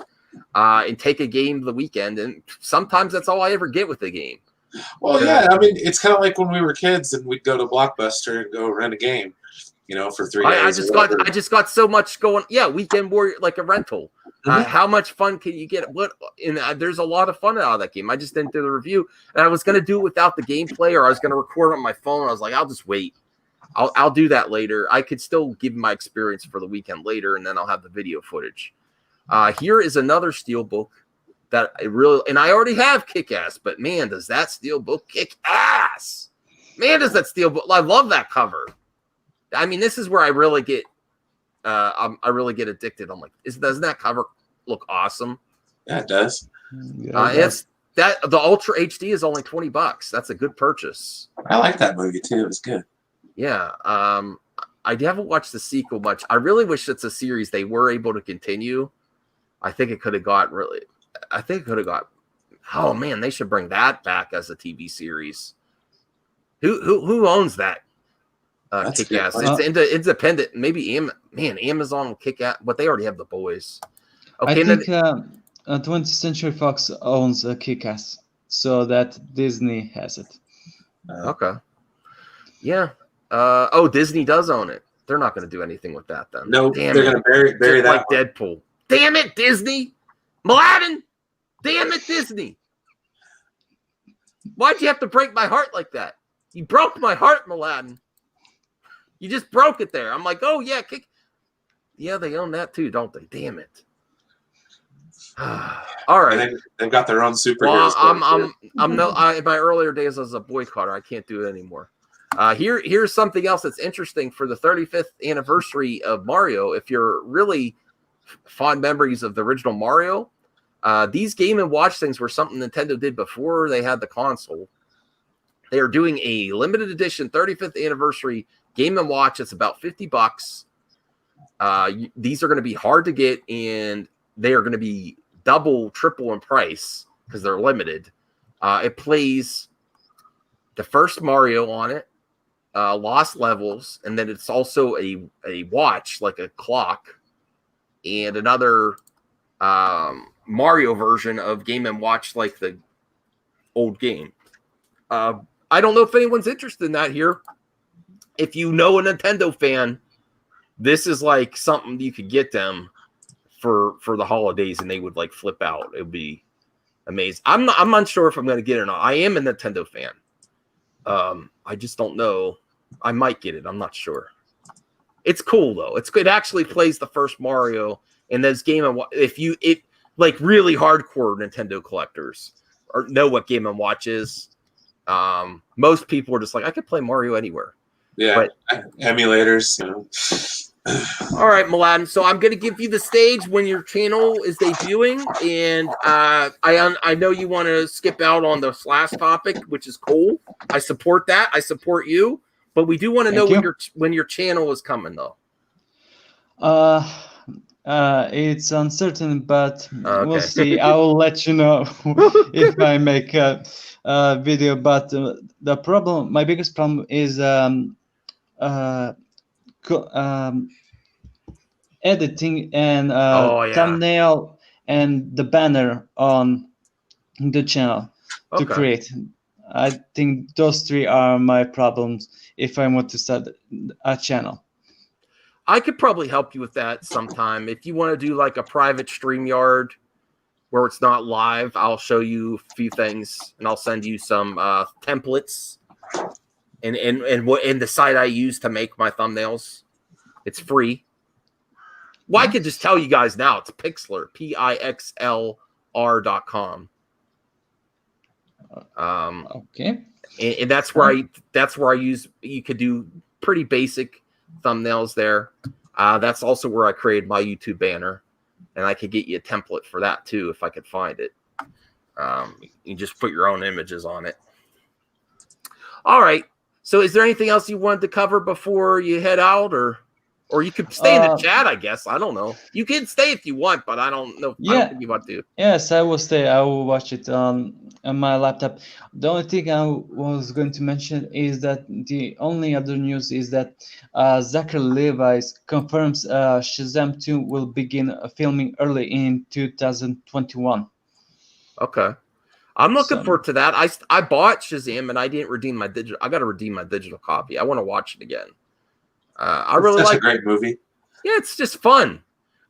and take a game the weekend, and sometimes that's all I ever get with the game. Well, yeah, I mean, it's kind of like when we were kids and we'd go to Blockbuster and go rent a game, for 3 days. I just got so much going. Yeah, Weekend Warrior, like a rental. How much fun can you get? There's a lot of fun out of that game. I just didn't do the review, and I was going to do it without the gameplay, or I was going to record on my phone. I was like, I'll just wait. I'll do that later. I could still give my experience for the weekend later, and then I'll have the video footage. Here is another Steelbook that I really, and I already have Kick-Ass, but man, does that Steelbook kick ass! Man, does that Steelbook! I love that cover. I mean, this is where I really get, I really get addicted. I'm like, doesn't that cover look awesome? Yeah, it does. Yeah, That the Ultra HD is only $20. That's a good purchase. I like that movie too. It was good. Yeah. I haven't watched the sequel much. I really wish it's a series they were able to continue. I think it could have got really. I think it could have got. Oh man, they should bring that back as a TV series. Who owns that? Kick Ass. It's independent. Maybe Amazon will kick out, but they already have The Boys. Okay, I think 20th Century Fox owns Kick Ass, so that Disney has it. Okay. Yeah. Oh, Disney does own it. They're not going to do anything with that then. No, Damn they're it. going to bury Just that like one. Deadpool. Damn it, Disney. Mladen. Damn it, Disney. Why'd you have to break my heart like that? You broke my heart, Mladen. You just broke it there. I'm like, oh yeah, yeah, they own that too, don't they? Damn it. All right. And they've got their own superheroes. Well, in my earlier days as a boycotter, I can't do it anymore. Here's something else that's interesting for the 35th anniversary of Mario. If you're really fond memories of the original Mario, these Game & Watch things were something Nintendo did before they had the console. They are doing a limited edition 35th anniversary Game & Watch. It's about $50. These are going to be hard to get, and they are going to be double, triple in price because they're limited. It plays the first Mario on it, Lost Levels, and then it's also a watch, like a clock, and another Mario version of Game & Watch, like the old game. I don't know if anyone's interested in that here. If you know a Nintendo fan, this is like something you could get them for the holidays, and they would like flip out. It would be amazing. I'm unsure if I'm going to get it or not. I am a Nintendo fan. I just don't know. I might get it. I'm not sure. It's cool though. It actually plays the first Mario, and this Game & Watch. Like really hardcore Nintendo collectors or know what Game & Watch is. Most people are just like, I could play Mario anywhere. Yeah, emulators. All right, Mladen. So I'm going to give you the stage when your channel is debuting, and I know you want to skip out on this last topic, which is cool. I support that. I support you, but we do want to know when your channel is coming, though. It's uncertain, but Okay. we'll see. I will let you know if I make a video. But my biggest problem is editing and thumbnail and the banner on the channel to create. I think those three are my problems if I want to start a channel. I could probably help you with that sometime. If you want to do like a private StreamYard where it's not live, I'll show you a few things, and I'll send you some templates and the site I use to make my thumbnails. It's free. Well, I could just tell you guys now. It's Pixlr, PIXLR.com. Okay. And that's where I use. You could do pretty basic thumbnails there. That's also where I created my YouTube banner, and I could get you a template for that too if I could find it. You just put your own images on it. All right. So is there anything else you wanted to cover before you head out, or you could stay in the chat, I guess. I don't know. You can stay if you want, but I don't know. Yeah. I don't think you want to. Yes, I will stay. I will watch it on my laptop. The only thing I was going to mention is that the only other news is that Zachary Levi confirms Shazam 2 will begin filming early in 2021. Okay. I'm looking forward to that. I bought Shazam and I didn't redeem my digital. I got to redeem my digital copy. I want to watch it again. I really like. It's a great movie. Yeah, it's just fun.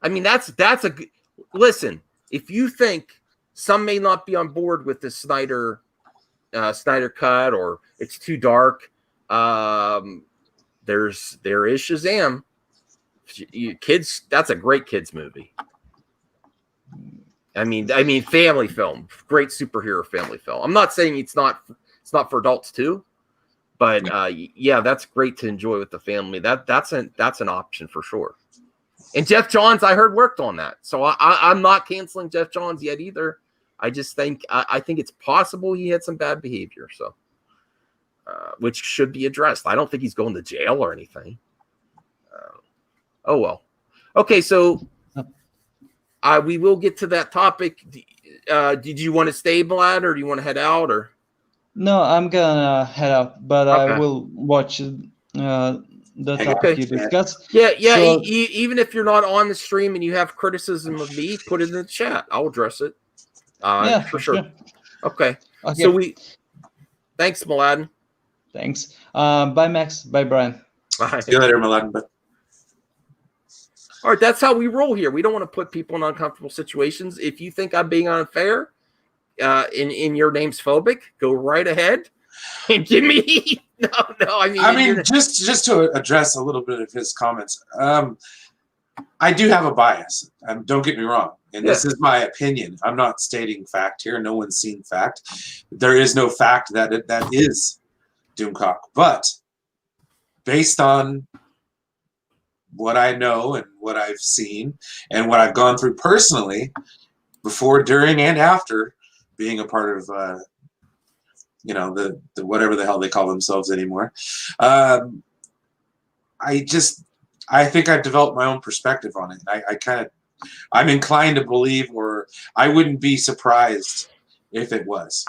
I mean, that's a good. Listen, if you think some may not be on board with the Snyder cut, or it's too dark, there is Shazam. Kids, that's a great kids movie. I mean, family film, great superhero family film. I'm not saying it's not for adults too, but yeah, that's great to enjoy with the family. That's an option for sure. And Jeff Johns, I heard, worked on that, so I'm not canceling Jeff Johns yet either. I just think I think it's possible he had some bad behavior, so which should be addressed. I don't think he's going to jail or anything. Oh well. Okay, so we will get to that topic. Did you want to stay, Vlad, or do you want to head out? Or No, I'm gonna head out, but I Okay. will watch the Hey, topic okay. you discussed. yeah. So- Even if you're not on the stream and you have criticism of me, put it in the chat. I'll address it. Yeah, for sure. Okay. Okay. So thanks, Mladen. Thanks. Bye, Max. Bye, Brian. Bye. See you later, Milan. But All right, that's how we roll here. We don't want to put people in uncomfortable situations. If you think I'm being unfair, in your name's phobic, go right ahead and give me no. I mean, just to address a little bit of his comments. I do have a bias. Don't get me wrong. And this is my opinion. I'm not stating fact here. No one's seen fact. There is no fact that that is Doomcock. But based on what I know and what I've seen and what I've gone through personally, before, during, and after being a part of, the whatever the hell they call themselves anymore, I think I've developed my own perspective on it. I'm inclined to believe, or I wouldn't be surprised if it was.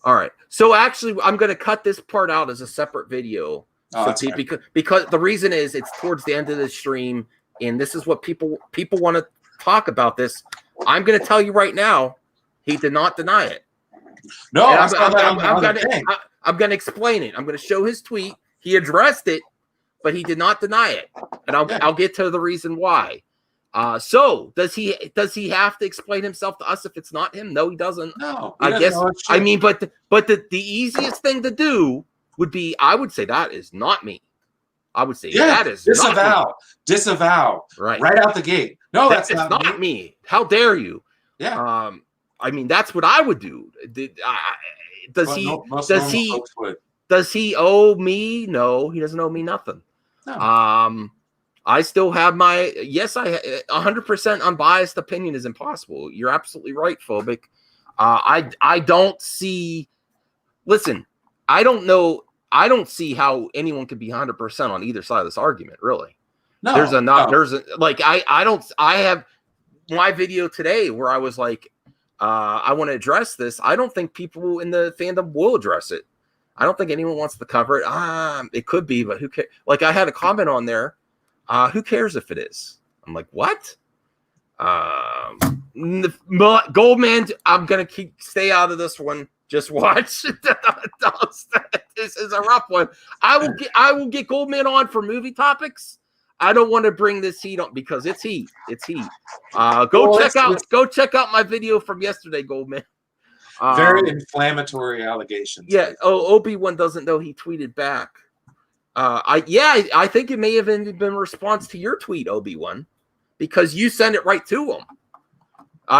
all right. So actually, I'm going to cut this part out as a separate video. Oh, that's fine. Because the reason is it's towards the end of the stream, and this is what people want to talk about. This, I'm going to tell you right now, he did not deny it. No, And I'm I'm going to explain it. I'm going to show his tweet. He addressed it, but he did not deny it, and I'll get to the reason why. So does he have to explain himself to us if it's not him? No, he doesn't. No, I guess. I mean, but the easiest thing to do would be, I would say that is not me. I would say that is disavow, right out the gate. No, that's not me. How dare you? Yeah. I mean, that's what I would do. Does he owe me? No, he doesn't owe me nothing. No. I still have my 100% unbiased opinion is impossible. You're absolutely right, phobic. I don't see. Listen, I don't know. I don't see how anyone could be 100% on either side of this argument. Really, No. I have my video today where I was like, I want to address this. I don't think people in the fandom will address it. I don't think anyone wants to cover it. It could be, but who cares? Like, I had a comment on there. Who cares if it is? I'm like, what? Goldman, I'm gonna stay out of this one. Just watch. This is a rough one. I will get Goldman on for movie topics. I don't want to bring this heat on because it's heat. It's heat. Go check out my video from yesterday, Goldman. Very inflammatory allegations. Yeah. Oh, Obi-Wan doesn't know he tweeted back. I think it may have been a response to your tweet, Obi-Wan, because you sent it right to him.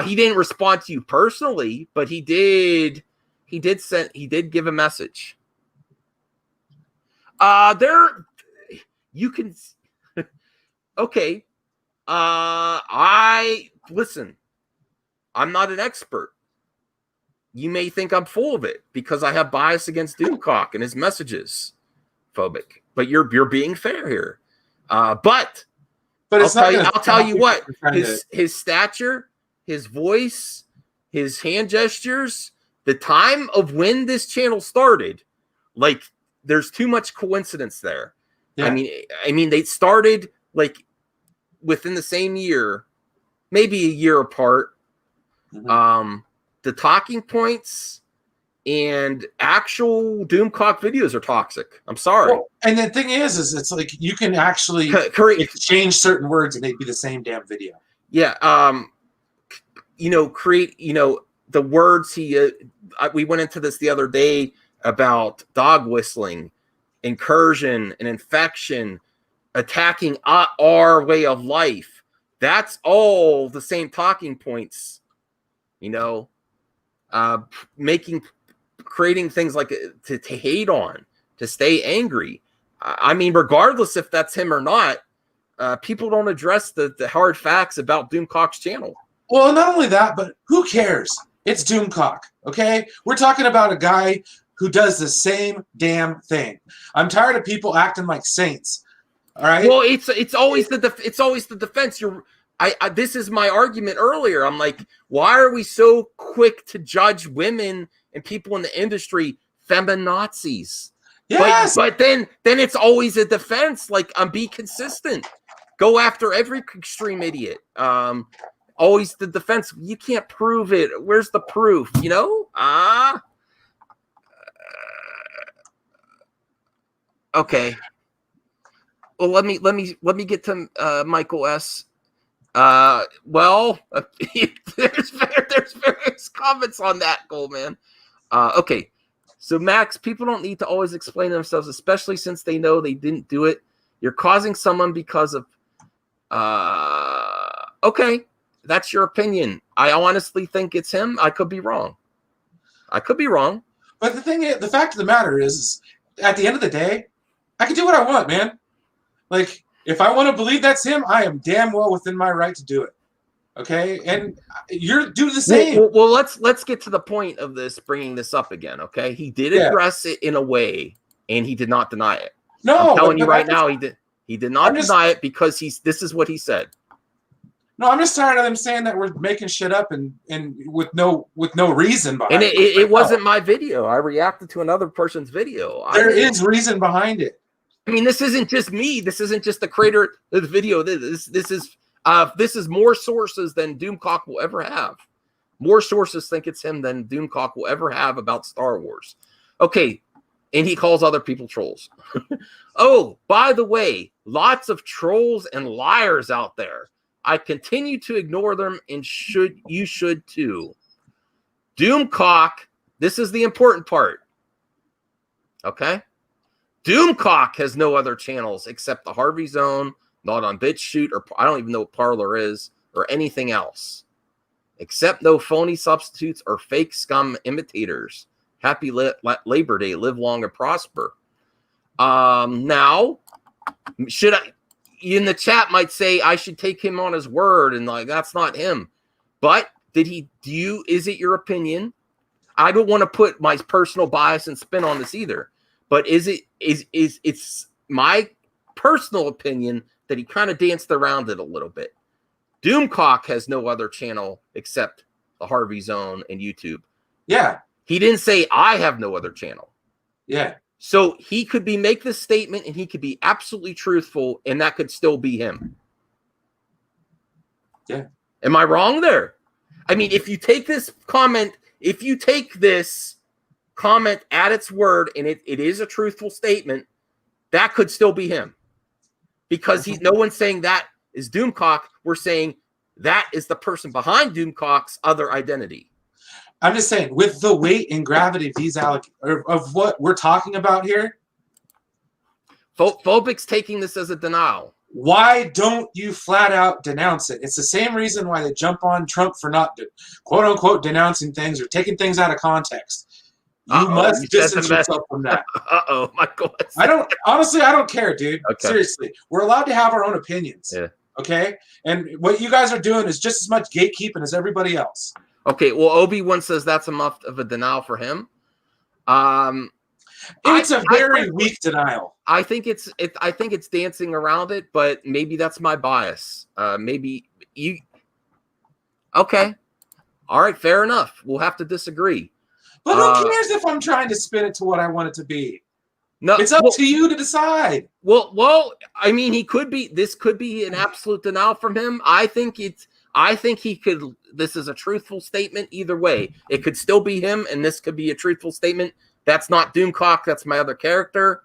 He didn't respond to you personally, but he did give a message. You can okay. Listen, I'm not an expert. You may think I'm full of it because I have bias against Doomcock and his messages. Phobic, but you're being fair here. But I'll tell you what, his stature, his voice, his hand gestures, the time of when this channel started, like, there's too much coincidence there. Yeah. I mean they started like within the same year, maybe a year apart. Mm-hmm. The talking points and actual Doomcock videos are toxic. I'm sorry. Well, and the thing is it's like you can actually exchange certain words and they'd be the same damn video. Yeah. Create, the words we went into this the other day about dog whistling, incursion, and infection, attacking our way of life. That's all the same talking points, creating things like to hate on, to stay angry. I mean, regardless if that's him or not, people don't address the hard facts about Doomcock's channel. Well, not only that, but who cares? It's Doomcock, okay? We're talking about a guy who does the same damn thing. I'm tired of people acting like saints. All right. Well, it's always the defense. This is my argument earlier. I'm like, why are we so quick to judge women and people in the industry feminazis? Yes. But then it's always a defense. Like, be consistent. Go after every extreme idiot. Always the defense. You can't prove it. Where's the proof? You know? Okay. Well, let me get to Michael S. Well, there's various comments on that, Goldman. Okay. So Max, people don't need to always explain themselves, especially since they know they didn't do it. You're causing someone because of okay, that's your opinion. I honestly think it's him. I could be wrong. But the fact of the matter is, at the end of the day, I can do what I want, man. Like, if I want to believe that's him, I am damn well within my right to do it. Okay, and you're doing the same. Well, let's get to the point of this, bringing this up again. Okay, he did address it in a way, and he did not deny it. No, I'm telling you right now, he did not deny it because this is what he said. No, I'm just tired of them saying that we're making shit up and with no reason behind it. And it wasn't my video. I reacted to another person's video. There is reason behind it. I mean, this isn't just me. This isn't just the creator of the video. This is more sources than Doomcock will ever have. More sources think it's him than Doomcock will ever have about Star Wars. Okay, and he calls other people trolls. Oh, by the way, lots of trolls and liars out there. I continue to ignore them, and you should too. Doomcock, this is the important part. Okay? Doomcock has no other channels except the Harvey Zone, Not on BitChute, or I don't even know what Parler is, or anything else. Except no phony substitutes or fake scum imitators. Happy Labor Day. Live long and prosper. Now, should I... in the chat might say I should take him on his word and like that's not him. But is it your opinion? I don't want to put my personal bias and spin on this either. But it's my personal opinion that he kind of danced around it a little bit. Doomcock has no other channel except the Harvey Zone and YouTube. Yeah. He didn't say I have no other channel. Yeah. So he could make this statement and he could be absolutely truthful and that could still be him. Yeah. Am I wrong there? I mean, if you take this comment at its word and it is a truthful statement, that could still be him. Because no one's saying that is Doomcock. We're saying that is the person behind Doomcock's other identity. I'm just saying, with the weight and gravity of these of what we're talking about here, Phobic's taking this as a denial. Why don't you flat out denounce it? It's the same reason why they jump on Trump for not quote unquote denouncing things or taking things out of context. You must distance yourself from that. Michael. I don't care, dude. Okay. Seriously, we're allowed to have our own opinions. Yeah. Okay, and what you guys are doing is just as much gatekeeping as everybody else. Okay, well, Obi-Wan says that's enough of a denial for him. It's a very weak denial. I think it's dancing around it, but maybe that's my bias. Maybe you. Okay, all right, fair enough. We'll have to disagree. But who cares if I'm trying to spin it to what I want it to be? No, it's up to you to decide. Well, I mean, this could be an absolute denial from him. I think he could. This is a truthful statement either way. It could still be him, and this could be a truthful statement. That's not Doomcock. That's my other character.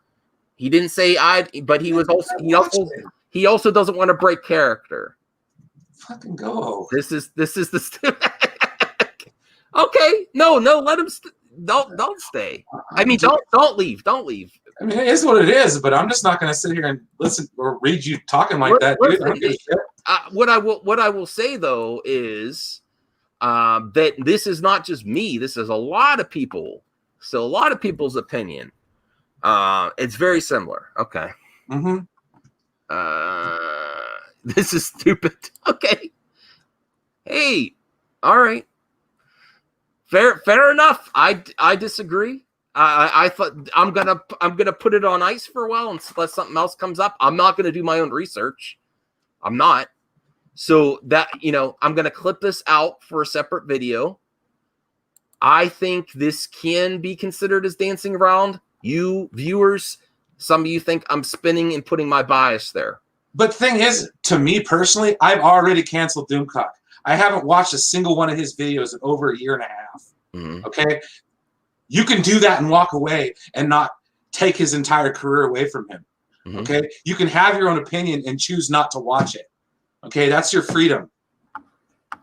He didn't say but he was also he also doesn't want to break character. Fucking go. This is the. Okay, no, let him. Don't stay. I mean, don't leave. Don't leave. I mean, it is what it is, but I'm just not going to sit here and listen or read you talking like that, dude. I don't give a shit. What I will say though is that this is not just me. This is a lot of people. So a lot of people's opinion. It's very similar. Okay. Mm-hmm. This is stupid. Okay. Hey. All right. Fair enough. I disagree. I thought I'm gonna put it on ice for a while unless something else comes up. I'm not gonna do my own research. I'm not. So that, I'm gonna clip this out for a separate video. I think this can be considered as dancing around. You viewers, some of you think I'm spinning and putting my bias there. But the thing is, to me personally, I've already canceled Doomcock. I haven't watched a single one of his videos in over a year and a half. Mm-hmm. Okay? You can do that and walk away and not take his entire career away from him. Mm-hmm. Okay? You can have your own opinion and choose not to watch it. Okay? That's your freedom.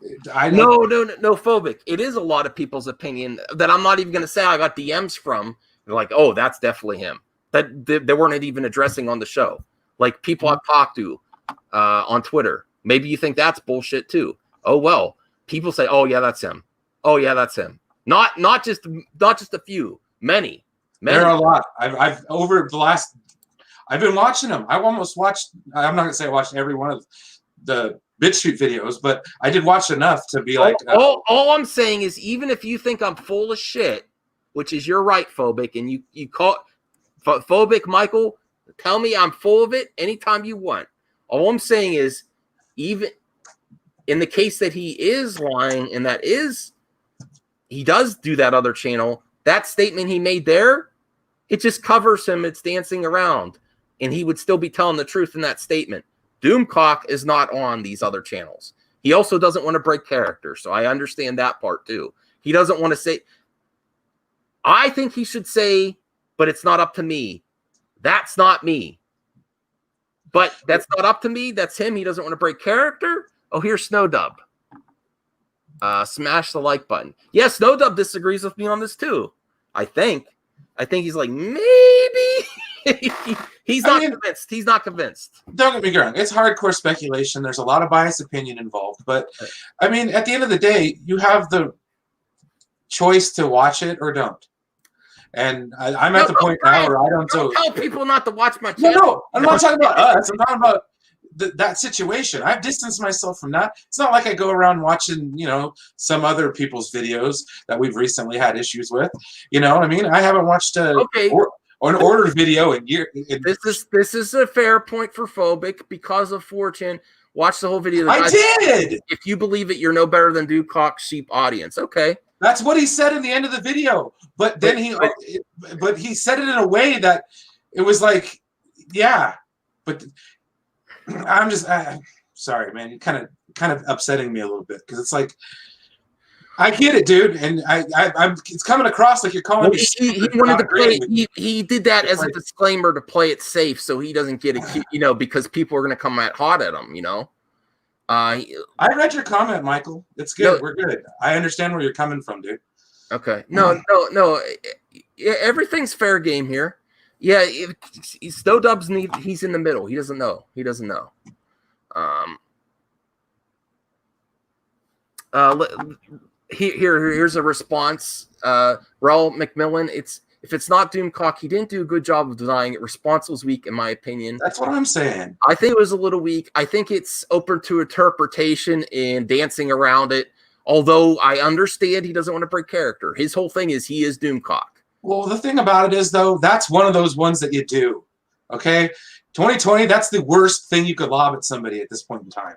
No, phobic. It is a lot of people's opinion that I'm not even going to say I got DMs from. They're like, oh, that's definitely him. That they weren't even addressing on the show. Like people I've talked to on Twitter. Maybe you think that's bullshit too. Oh well. People say, oh yeah, that's him. Oh yeah, that's him. Not just a few. Many. There are a lot. I've over the last. I've been watching them. I almost watched. I'm not gonna say I watched every one of the BitChute videos, but I did watch enough to be like. All I'm saying is, even if you think I'm full of shit, which is your right, phobic, and you call phobic, Michael, tell me I'm full of it anytime you want. All I'm saying is, even in the case that he is lying, and he does do that other channel, that statement he made there, it just covers him. It's dancing around, and he would still be telling the truth in that statement. Doomcock is not on these other channels. He also doesn't want to break character, so I understand that part too. He doesn't want to say. I think he should say, but it's not up to me. That's not me. But that's not up to me. That's him. He doesn't want to break character. Oh, here's Snowdub. Smash the like button. Yeah, Snowdub disagrees with me on this too. I think he's like, maybe. He's not convinced. He's not convinced. Don't get me wrong. It's hardcore speculation. There's a lot of biased opinion involved. But, I mean, at the end of the day, you have the choice to watch it or don't. And I'm at the point now where I don't tell people not to watch my channel. No, I'm not talking about us. I'm talking about that situation. I've distanced myself from that. It's not like I go around watching, some other people's videos that we've recently had issues with. You know what I mean? I haven't watched an ordered video in years. This is a fair point for phobic because of 4chan. Watch the whole video. I did. If you believe it, you're no better than Doomcock sheep audience. Okay. That's what he said in the end of the video. But then he said it in a way that it was like, yeah. But I'm just sorry, man. You're kind of upsetting me a little bit because it's like I get it, dude, and I'm it's coming across like you're calling me. He wanted to play. He did that as a disclaimer to play it safe, so he doesn't get it, because people are going to come hot at him, I read your comment, Michael. It's good. We're good. I understand where you're coming from, dude. Okay. No. Everything's fair game here. Yeah, Snowdub's he's in the middle. He doesn't know. Here's a response. Raul McMillan. If it's not Doomcock, he didn't do a good job of denying it. Response was weak, in my opinion. That's what I'm saying. I think it was a little weak. I think it's open to interpretation and dancing around it. Although I understand he doesn't want to break character. His whole thing is he is Doomcock. Well, the thing about it is, though, that's one of those ones that you do. Okay? 2020, that's the worst thing you could lob at somebody at this point in time.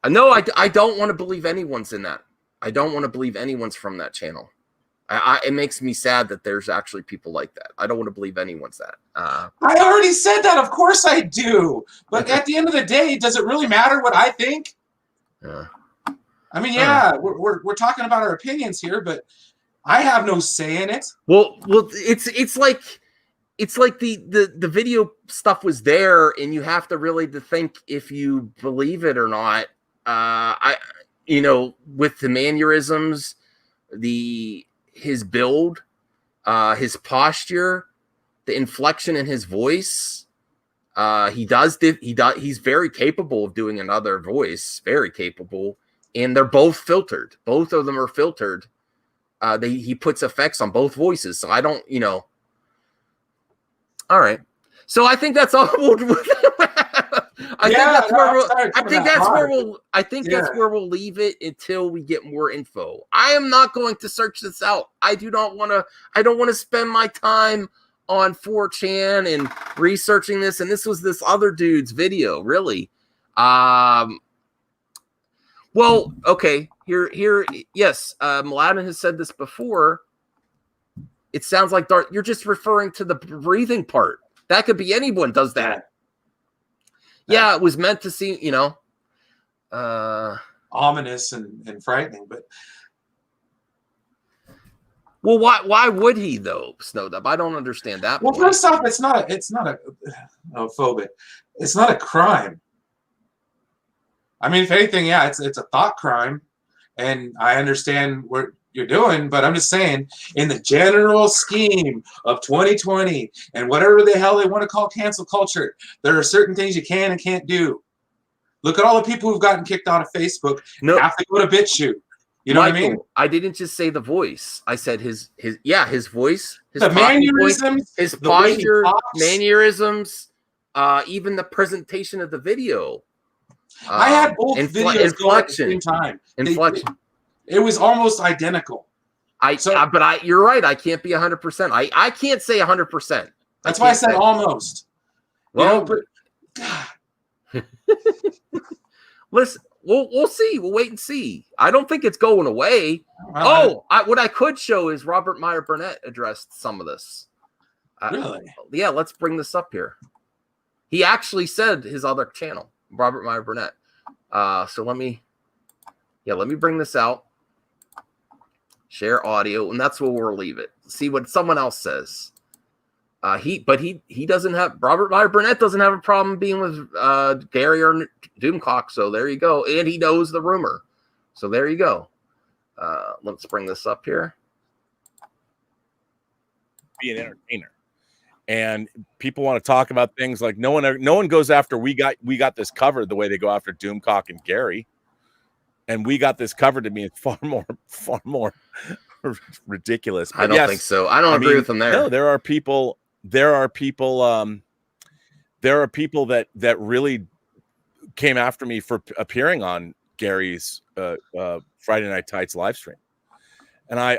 No, I don't want to believe anyone's in that. I don't want to believe anyone's from that channel. It makes me sad that there's actually people like that. I don't want to believe anyone's that. I already said that. Of course I do. But at the end of the day, does it really matter what I think? Yeah. I mean, yeah, we're talking about our opinions here, but I have no say in it. Well, it's like the video stuff was there, and you have to really think if you believe it or not. With the mannerisms, his build, his posture, the inflection in his voice. He's very capable of doing another voice, very capable, and they're both filtered. Both of them are filtered. He puts effects on both voices, so I don't, All right, so I think that's all. I think that's no, where I'm we'll. sorry, I coming think out that's where hard. we'll. I think that's Yeah. where we'll leave it until we get more info. I am not going to search this out. I do not want to. I don't want to spend my time on 4chan and researching this. And this was this other dude's video, really. Well, okay. Here. Yes. Mladen has said this before. It sounds like Darth. You're just referring to the breathing part. That could be anyone does that. Yeah, it was meant to seem, Ominous and frightening, but well, why would he though, Snowdub? I don't understand that. well, point. first off, it's not a phobic. It's not a crime. I mean, if anything, yeah, it's a thought crime, and I understand what you're doing, but I'm just saying, in the general scheme of 2020 and whatever the hell they want to call cancel culture, there are certain things you can and can't do. Look at all the people who've gotten kicked out of Facebook. No, have to go to BitChute. You know Michael, what I mean? I didn't just say the voice. I said his voice, his The talking mannerisms, point, his the way he posture, talks. mannerisms, even the presentation of the video. I had both videos going at the same time. Inflection. It was almost identical. But you're right. I can't be 100%. I can't say 100%. That's why I said almost. Well, but listen, we'll see. We'll wait and see. I don't think it's going away. What I could show is Robert Meyer Burnett addressed some of this. Really? Yeah, let's bring this up here. He actually said his other channel, Robert Meyer Burnett. So let me bring this out. Share audio, and that's where we'll leave it. See what someone else says. He doesn't have Robert Meyer Burnett doesn't have a problem being with Gary or Doomcock. So there you go, and he knows the rumor. So there you go. Let's bring this up here. Be an entertainer, and people want to talk about things like no one goes after we got this covered the way they go after Doomcock and Gary. And we got this covered to me. It's far more ridiculous. But I don't think so. I don't agree with them there. No, there are people that really came after me for appearing on Gary's Friday Night Tights live stream. And I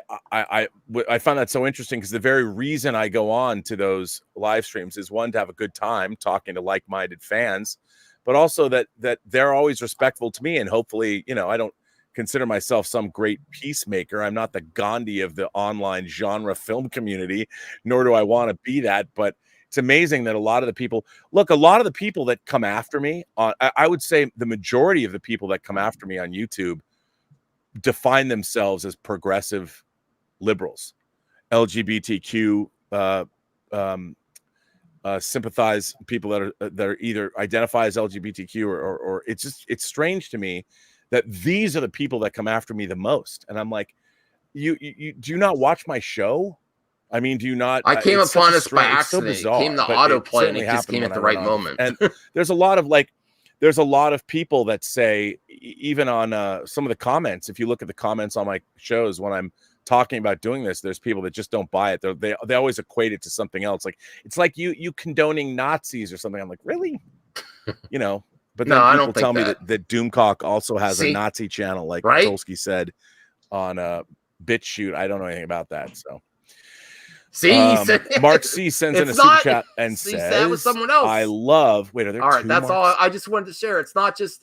found that so interesting because the very reason I go on to those live streams is one, to have a good time talking to like-minded fans, but also that they're always respectful to me. And hopefully, I don't consider myself some great peacemaker. I'm not the Gandhi of the online genre film community, nor do I want to be that. But it's amazing that a lot of the people that come after me I would say the majority of the people that come after me on YouTube define themselves as progressive liberals, LGBTQ, sympathize people that are either identify as LGBTQ or it's strange to me that these are the people that come after me the most. And I'm like, you do you not watch my show? I mean, do you not? I came upon this by accident. It's so bizarre, it came to but autoplay and it just certainly came at the happened right when I went moment. on. And there's a lot of people that say, even on some of the comments, if you look at the comments on my shows when I'm talking about doing this, there's people that just don't buy it. They always equate it to something else. Like it's like you condoning Nazis or something. I'm like, really? But then No, people tell me that Doomcock also has a Nazi channel, like right? Tolsky said on BitChute. I don't know anything about that. So Mark C sends in a super chat and says that was someone else. I love wait, are there all right, two that's Marks? all I just wanted to share. It's not just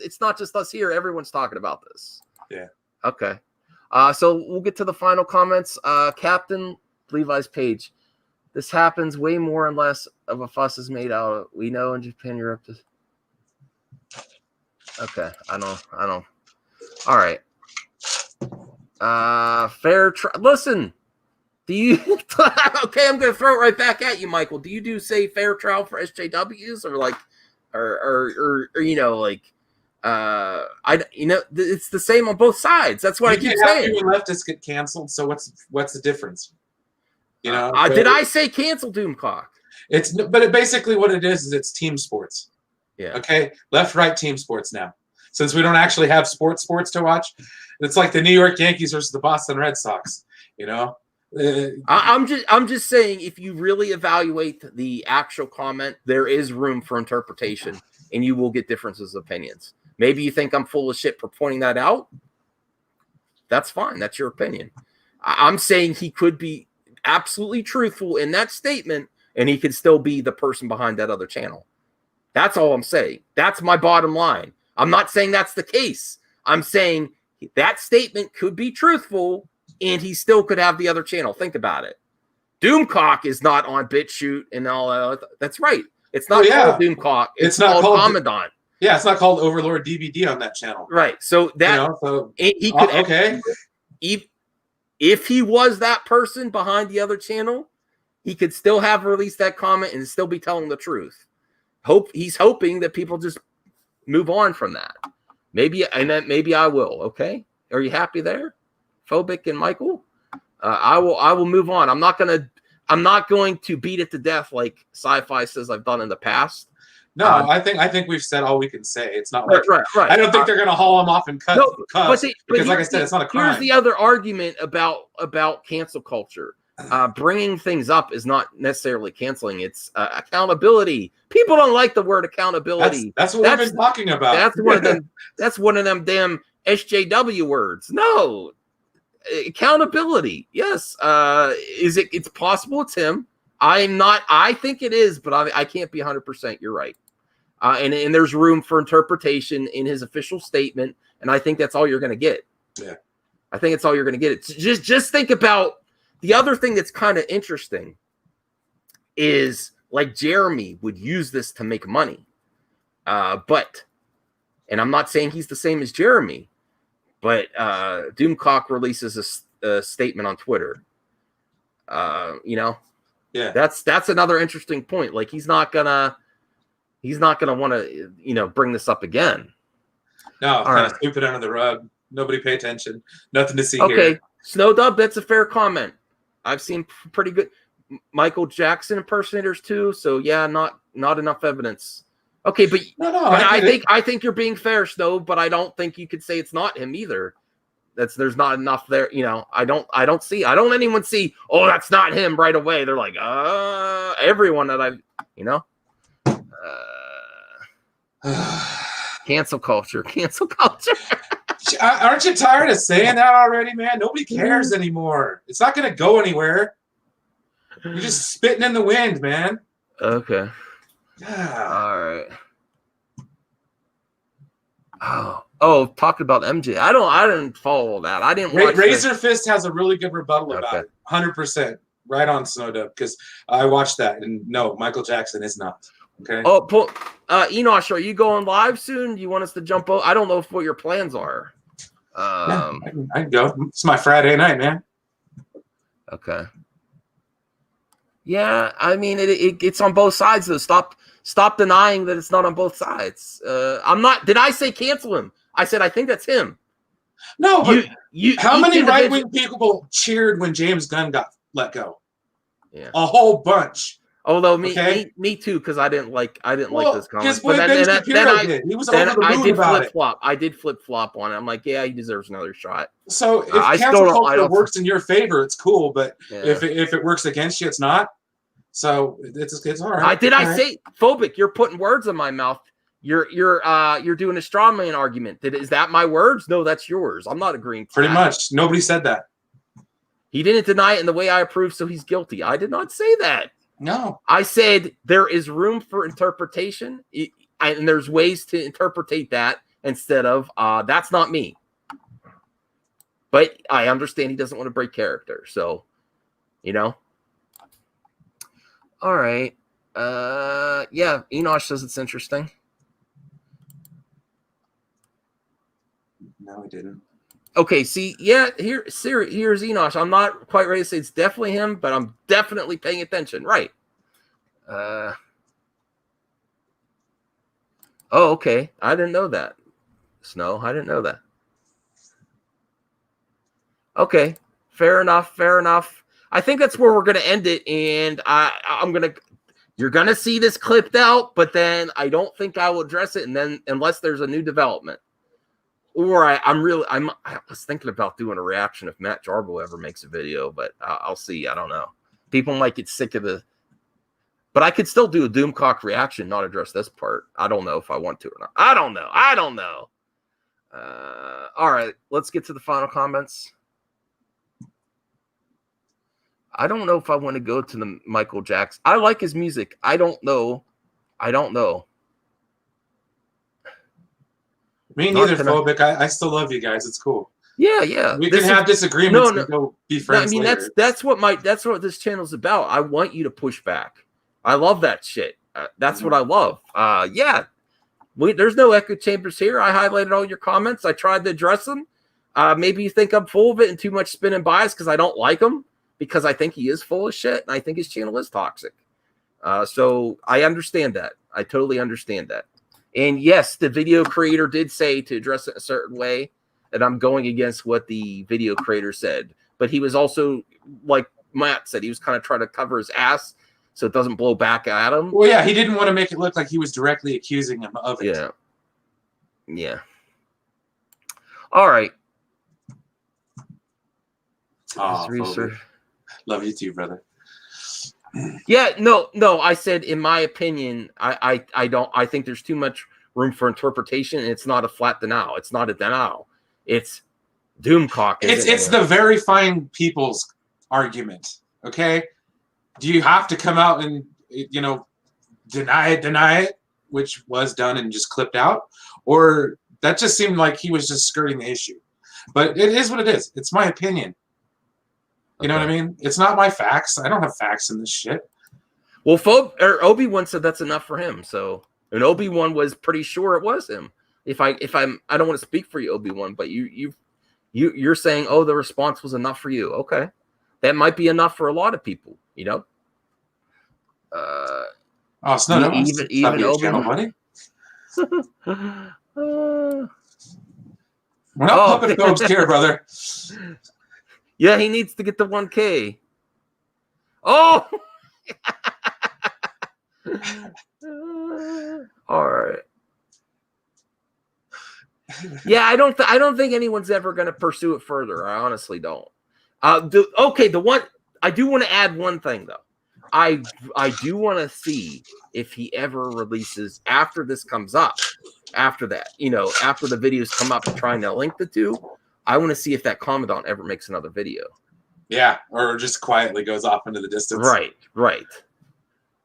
us here. Everyone's talking about this. Yeah. Okay. So we'll get to the final comments. Captain Levi's page. This happens way more and less of a fuss is made out of. We know in Japan, Europe. Okay. I don't. All right. Listen. Do you? Okay, I'm gonna throw it right back at you, Michael. Do you do say fair trial for SJWs or like, or it's the same on both sides. That's what I keep saying. You and leftists get canceled. So what's the difference? Did I say cancel Doomcock? But basically what it is it's team sports. Yeah. Okay. Left-right team sports now. Since we don't actually have sports to watch, it's like the New York Yankees versus the Boston Red Sox. I'm just saying, if you really evaluate the actual comment, there is room for interpretation and you will get differences of opinions. Maybe you think I'm full of shit for pointing that out. That's fine. That's your opinion. I'm saying he could be absolutely truthful in that statement, and he could still be the person behind that other channel. That's all I'm saying. That's my bottom line. I'm not saying that's the case. I'm saying that statement could be truthful, and he still could have the other channel. Think about it. Doomcock is not on BitChute and all that. That's right. It's not called Doomcock. It's not called Commandant. Yeah, it's not called Overlord DVD on that channel. Right. So that he could okay. If he was that person behind the other channel, he could still have released that comment and still be telling the truth. He's hoping that people just move on from that. Maybe I will. Okay. Are you happy there? Phobic and Michael? I will move on. I'm not going to beat it to death like sci-fi says I've done in the past. No, I think we've said all we can say. It's not like right. I don't think they're going to haul him off and cut. No, because like I said, it's not a crime. Here's the other argument about cancel culture. Bringing things up is not necessarily canceling. It's accountability. People don't like the word accountability. That's what we've been talking about. That's one of them damn SJW words. No, accountability. Yes. It's possible it's him. I think it is, but I can't be 100%. You're right. And there's room for interpretation in his official statement. And I think that's all you're going to get. Yeah. I think it's all you're going to get. It's just think about the other thing that's kind of interesting is like Jeremy would use this to make money. And I'm not saying he's the same as Jeremy, but Doomcock releases a statement on Twitter. Yeah, that's another interesting point. Like he's not gonna want to bring this up again. No, kind of sweep it under the rug. Nobody pay attention. Nothing to see here. Okay, Snowdub, that's a fair comment. I've seen pretty good Michael Jackson impersonators too. So yeah, not enough evidence. Okay, but I think you're being fair, Snow. But I don't think you could say it's not him either. There's not enough there. I don't anyone see, oh, that's not him right away. They're like, everyone that I've, cancel culture. Aren't you tired of saying that already, man? Nobody cares anymore. It's not going to go anywhere. You're just spitting in the wind, man. Okay. Yeah. All right. Oh, talking about MJ. I didn't follow that. I didn't watch Razor Fist has a really good rebuttal about it. 100%. Right on, Snowdub, because I watched that, and no, Michael Jackson is not. Okay. Oh, Enosh, are you going live soon? Do you want us to jump over? I don't know what your plans are. Yeah, I can go. It's my Friday night, man. Okay. Yeah, I mean it's on both sides though. Stop denying that it's not on both sides. I'm not. Did I say cancel him? I said I think that's him. No, but how many right-wing people cheered when James Gunn got let go? Yeah, a whole bunch. Although me too, because I didn't like this comment. His boy Ben Shapiro did. He was over the moon about it. I did flip-flop on it. I'm like, yeah, he deserves another shot. So if cancel culture works in your favor, it's cool. But if it works against you, it's not. So it's all right. I say phobic? You're putting words in my mouth. You're doing a straw man argument. Is that my words? No, that's yours. I'm not agreeing to Pretty much. Nobody said that. He didn't deny it in the way I approve, so he's guilty. I did not say that. No. I said there is room for interpretation, and there's ways to interpret that instead of that's not me. But I understand he doesn't want to break character, so All right. Yeah, Enosh says it's interesting. No, he didn't. Okay, see, yeah, here's Enosh. I'm not quite ready to say it's definitely him, but I'm definitely paying attention. Right. Oh, okay. I didn't know that. Snow, I didn't know that. Okay, fair enough. I think that's where we're going to end it, and you're going to see this clipped out, but then I don't think I will address it, and then unless there's a new development. Or I was thinking about doing a reaction if Matt Jarbo ever makes a video, but I'll see. I don't know. People might get sick of But I could still do a Doomcock reaction, not address this part. I don't know if I want to or not. I don't know. All right, let's get to the final comments. I don't know if I want to go to the Michael Jackson. I like his music. I don't know. Me neither, Phobic. I still love you guys. It's cool. Yeah. We can have disagreements and go be friends. I mean, later. that's what this channel's about. I want you to push back. I love that shit. That's what I love. There's no echo chambers here. I highlighted all your comments. I tried to address them. Maybe you think I'm full of it and too much spin and bias because I don't like him, because I think he is full of shit and I think his channel is toxic. So I understand that. I totally understand that. And yes, the video creator did say to address it a certain way, and I'm going against what the video creator said. But he was also, like Matt said, he was kind of trying to cover his ass so it doesn't blow back at him. Well, yeah, he didn't want to make it look like he was directly accusing him of it. Yeah. All right. Oh, love you too, brother. Yeah, no. I said, in my opinion, I think there's too much room for interpretation, and it's not a flat denial. It's not a denial. It's Doomcock. It's the very fine people's argument. Okay, do you have to come out and deny it, which was done and just clipped out, or that just seemed like he was just skirting the issue? But it is what it is. It's my opinion. You know what I mean? It's not my facts. I don't have facts in this shit. Well, Obi-Wan said that's enough for him. So, and Obi-Wan was pretty sure it was him. I don't want to speak for you, Obi-Wan, but you're saying, oh, the response was enough for you. Okay, that might be enough for a lot of people. Oh, it's not even your channel, buddy. We're not puppet folks here, brother. Yeah, he needs to get the 1K. Oh! All right. Yeah, I don't think anyone's ever going to pursue it further. I honestly don't. I do want to add one thing though. I do want to see if he ever releases after this comes up. After that, after the videos come up, trying to link the two. I want to see if that Commandant ever makes another video. Yeah, or just quietly goes off into the distance. Right.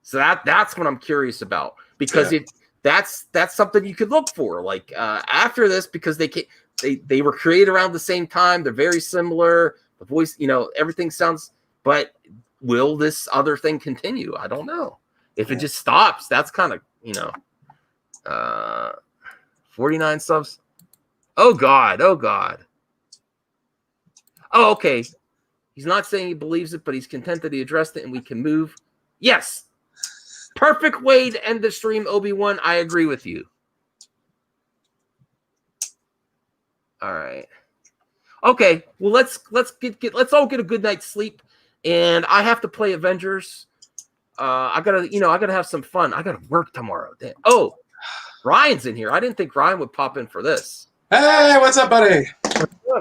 So that's what I'm curious about, because that's something you could look for. Like after this, because they were created around the same time. They're very similar. The voice, everything sounds. But will this other thing continue? I don't know. If it just stops, that's kind of 49 subs. Oh God. Oh, okay. He's not saying he believes it, but he's content that he addressed it and we can move. Yes. Perfect way to end the stream, Obi-Wan. I agree with you. All right. Okay. Well, let's all get a good night's sleep. And I have to play Avengers. I gotta have some fun. I gotta work tomorrow. Damn. Oh, Ryan's in here. I didn't think Ryan would pop in for this. Hey, what's up, buddy?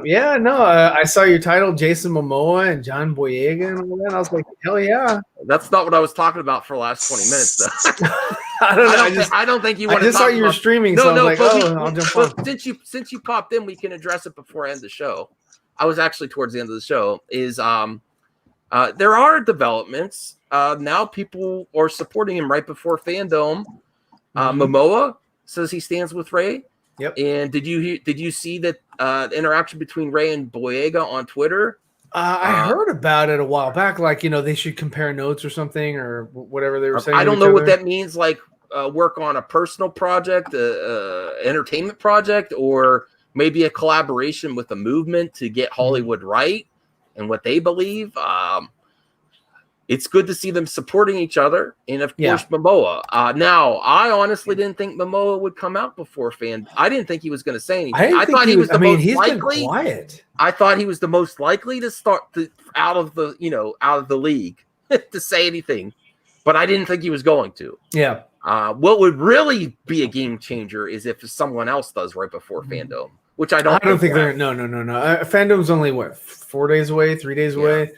Yeah, no, I saw your title, Jason Momoa and John Boyega and all that. I was like, hell yeah. That's not what I was talking about for the last 20 minutes, though. I don't know. I don't think you want to. I just saw you were streaming, so I was like, I'll jump on. Since you popped in, we can address it before I end the show. I was actually towards the end of the show. There are developments. Now people are supporting him right before Fandom. Momoa says he stands with Ray. Yep. And did you see that interaction between Ray and Boyega on Twitter? I heard about it a while back. Like, they should compare notes or something or whatever they were saying. I don't know what that means. Like work on a personal project, entertainment project, or maybe a collaboration with a movement to get Hollywood right and what they believe. It's good to see them supporting each other, and of course, Momoa. Now, I honestly didn't think Momoa would come out before Fan. I didn't think he was going to say anything. I thought he was the most likely. Been quiet. I thought he was the most likely to start out of the league to say anything, but I didn't think he was going to. Yeah. What would really be a game changer is if someone else does right before Fandom, which I don't think they're. No. Fandom's only 4 days away, 3 days away.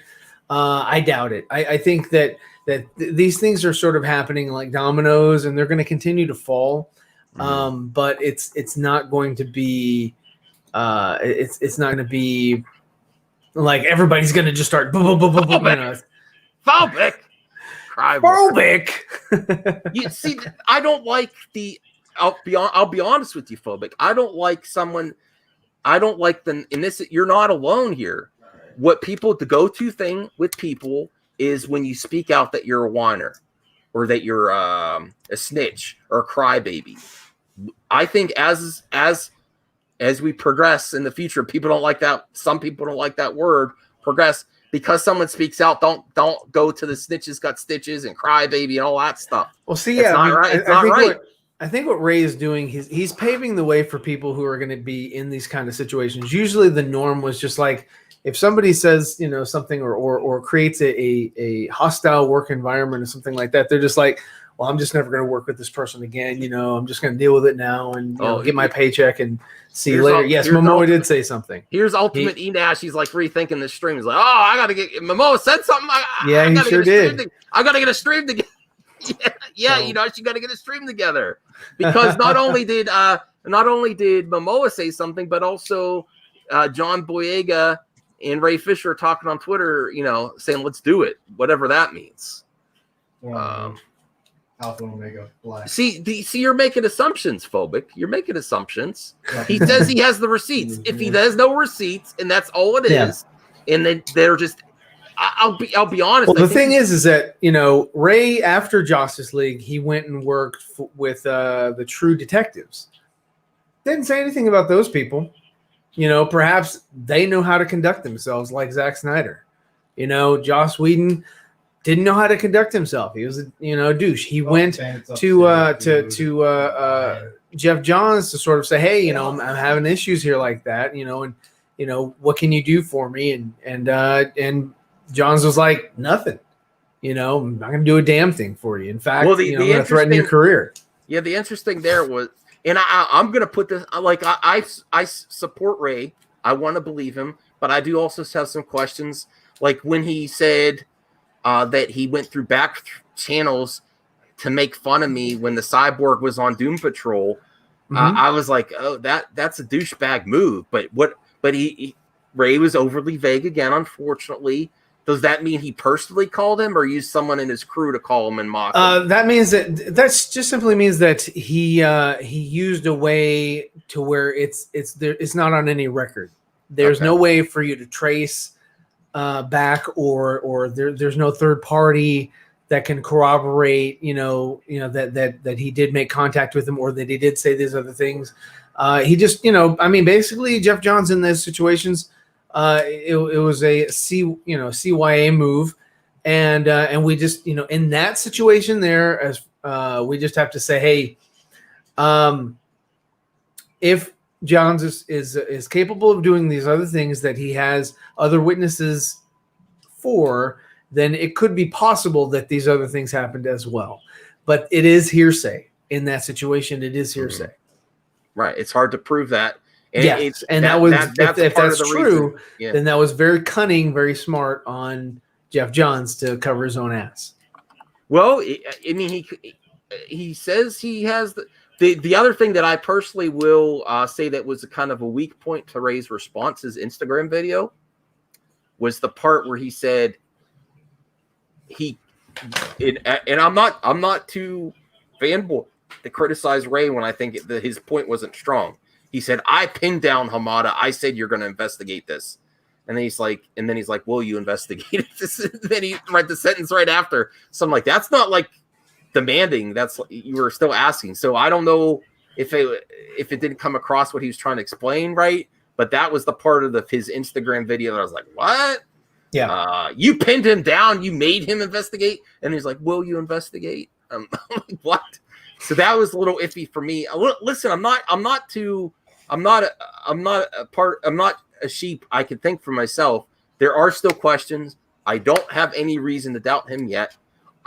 I doubt it. I think that that these things are sort of happening like dominoes, and they're going to continue to fall. But it's not going to be it's not going to be like everybody's going to just start Phobic. Phobic. You see, I don't like the. I'll be honest with you, phobic. I don't like someone. I don't like the. In this, you're not alone here. What people, the go-to thing with people is when you speak out that you're a whiner, or that you're a snitch or a crybaby. I think as we progress in the future, people don't like that. Some people don't like that word. Progress. Because someone speaks out, don't go to the snitches got stitches and crybaby and all that stuff. Well, see, it's not right. It's not right. I think what Ray is doing, he's paving the way for people who are going to be in these kind of situations. Usually, the norm was just like if somebody says something or creates a hostile work environment or something like that, they're just like, well, I'm just never going to work with this person again. I'm just going to deal with it now and get my paycheck and see you later. Yes, Momoa did say something. Here's Ultimate Enash. He's like rethinking the stream. He's like, oh, I got to get Momoa said something. He sure did. I got to get a stream together. Yeah, you got to get a stream together because not only did Momoa say something, but also John Boyega and Ray Fisher talking on Twitter. Saying let's do it, whatever that means. Alpha and Omega Black. See, you're making assumptions, phobic. You're making assumptions. He says he has the receipts. If he has no receipts, and that's all it is, and then they're just, I'll be honest. Well, the thing is that Ray after Justice League, he went and worked with the True Detectives. Didn't say anything about those people. Perhaps they know how to conduct themselves, like Zack Snyder. Joss Whedon didn't know how to conduct himself. He was a douche. He went to Jeff Johns to sort of say, hey, I'm having issues here like that, and what can you do for me? And Johns was like, nothing. I'm not going to do a damn thing for you. In fact, I'm going to threaten your career. Yeah, the interesting there was, and I'm going to put this, like, I support Ray. I want to believe him, but I do also have some questions. Like when he said that he went through back channels to make fun of me when the Cyborg was on Doom Patrol. I was like, oh, that's a douchebag move. But Ray was overly vague again, unfortunately. Does that mean he personally called him or used someone in his crew to call him and mock him? That means that's just simply means that he used a way to where it's not on any record. There's no way for you to trace back or there's no third party that can corroborate that he did make contact with him or that he did say these other things. He just basically Jeff Johns in those situations it was a CYA move and we just in that situation there as we just have to say, hey, if Johns is capable of doing these other things that he has other witnesses for, then it could be possible that these other things happened as well. But it is hearsay in that situation. It is hearsay. Right. It's hard to prove that. And if that's true, then that was very cunning, very smart on Jeff Johns to cover his own ass. Well, he says he has the other thing that I personally will say that was a kind of a weak point to Ray's response, his Instagram video, was the part where he said and I'm not too fanboy to criticize Ray when I think that his point wasn't strong. He said, I pinned down Hamada. I said you're going to investigate this. And then he's like, will you investigate it? Then he write the sentence right after. So I'm like, that's not like demanding. That's you were still asking. So I don't know if it didn't come across what he was trying to explain right. But that was the part of his Instagram video that I was like, what? Yeah. You pinned him down. You made him investigate. And he's like, will you investigate? I'm like, what? So that was a little iffy for me. Listen, I'm not a sheep. I can think for myself. There are still questions. I don't have any reason to doubt him yet.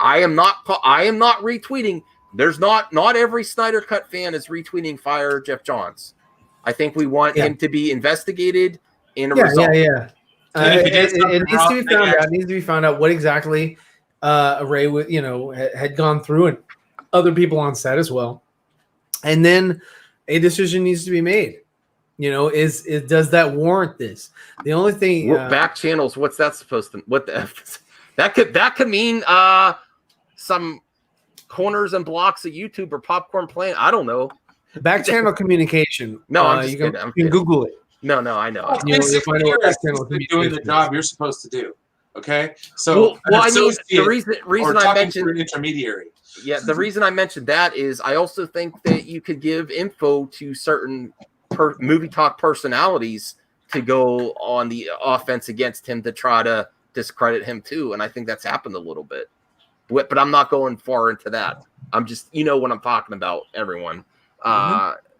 I am not retweeting. There's not every Snyder Cut fan is retweeting fire Jeff Johns. I think we want him to be investigated in a result. It needs to be found out. It needs to be found out what exactly Ray, had gone through, and other people on set as well. And then a decision needs to be made. Does that warrant this? The only thing back channels. What's that supposed to? What the F? That could mean some corners and blocks of YouTube or popcorn playing. I don't know. back channel communication. No, I'm just you kidding. can, I'm you can kidding. Google it. No, I know. You know, you'll find out what back channel You're doing the communication job you're supposed to do. Okay, so I mean, the reason I mentioned an intermediary. Yeah, the reason I mentioned that is I also think that you could give info to certain movie talk personalities to go on the offense against him to try to discredit him too, and I think that's happened a little bit. But I'm not going far into that. I'm just, what I'm talking about, everyone.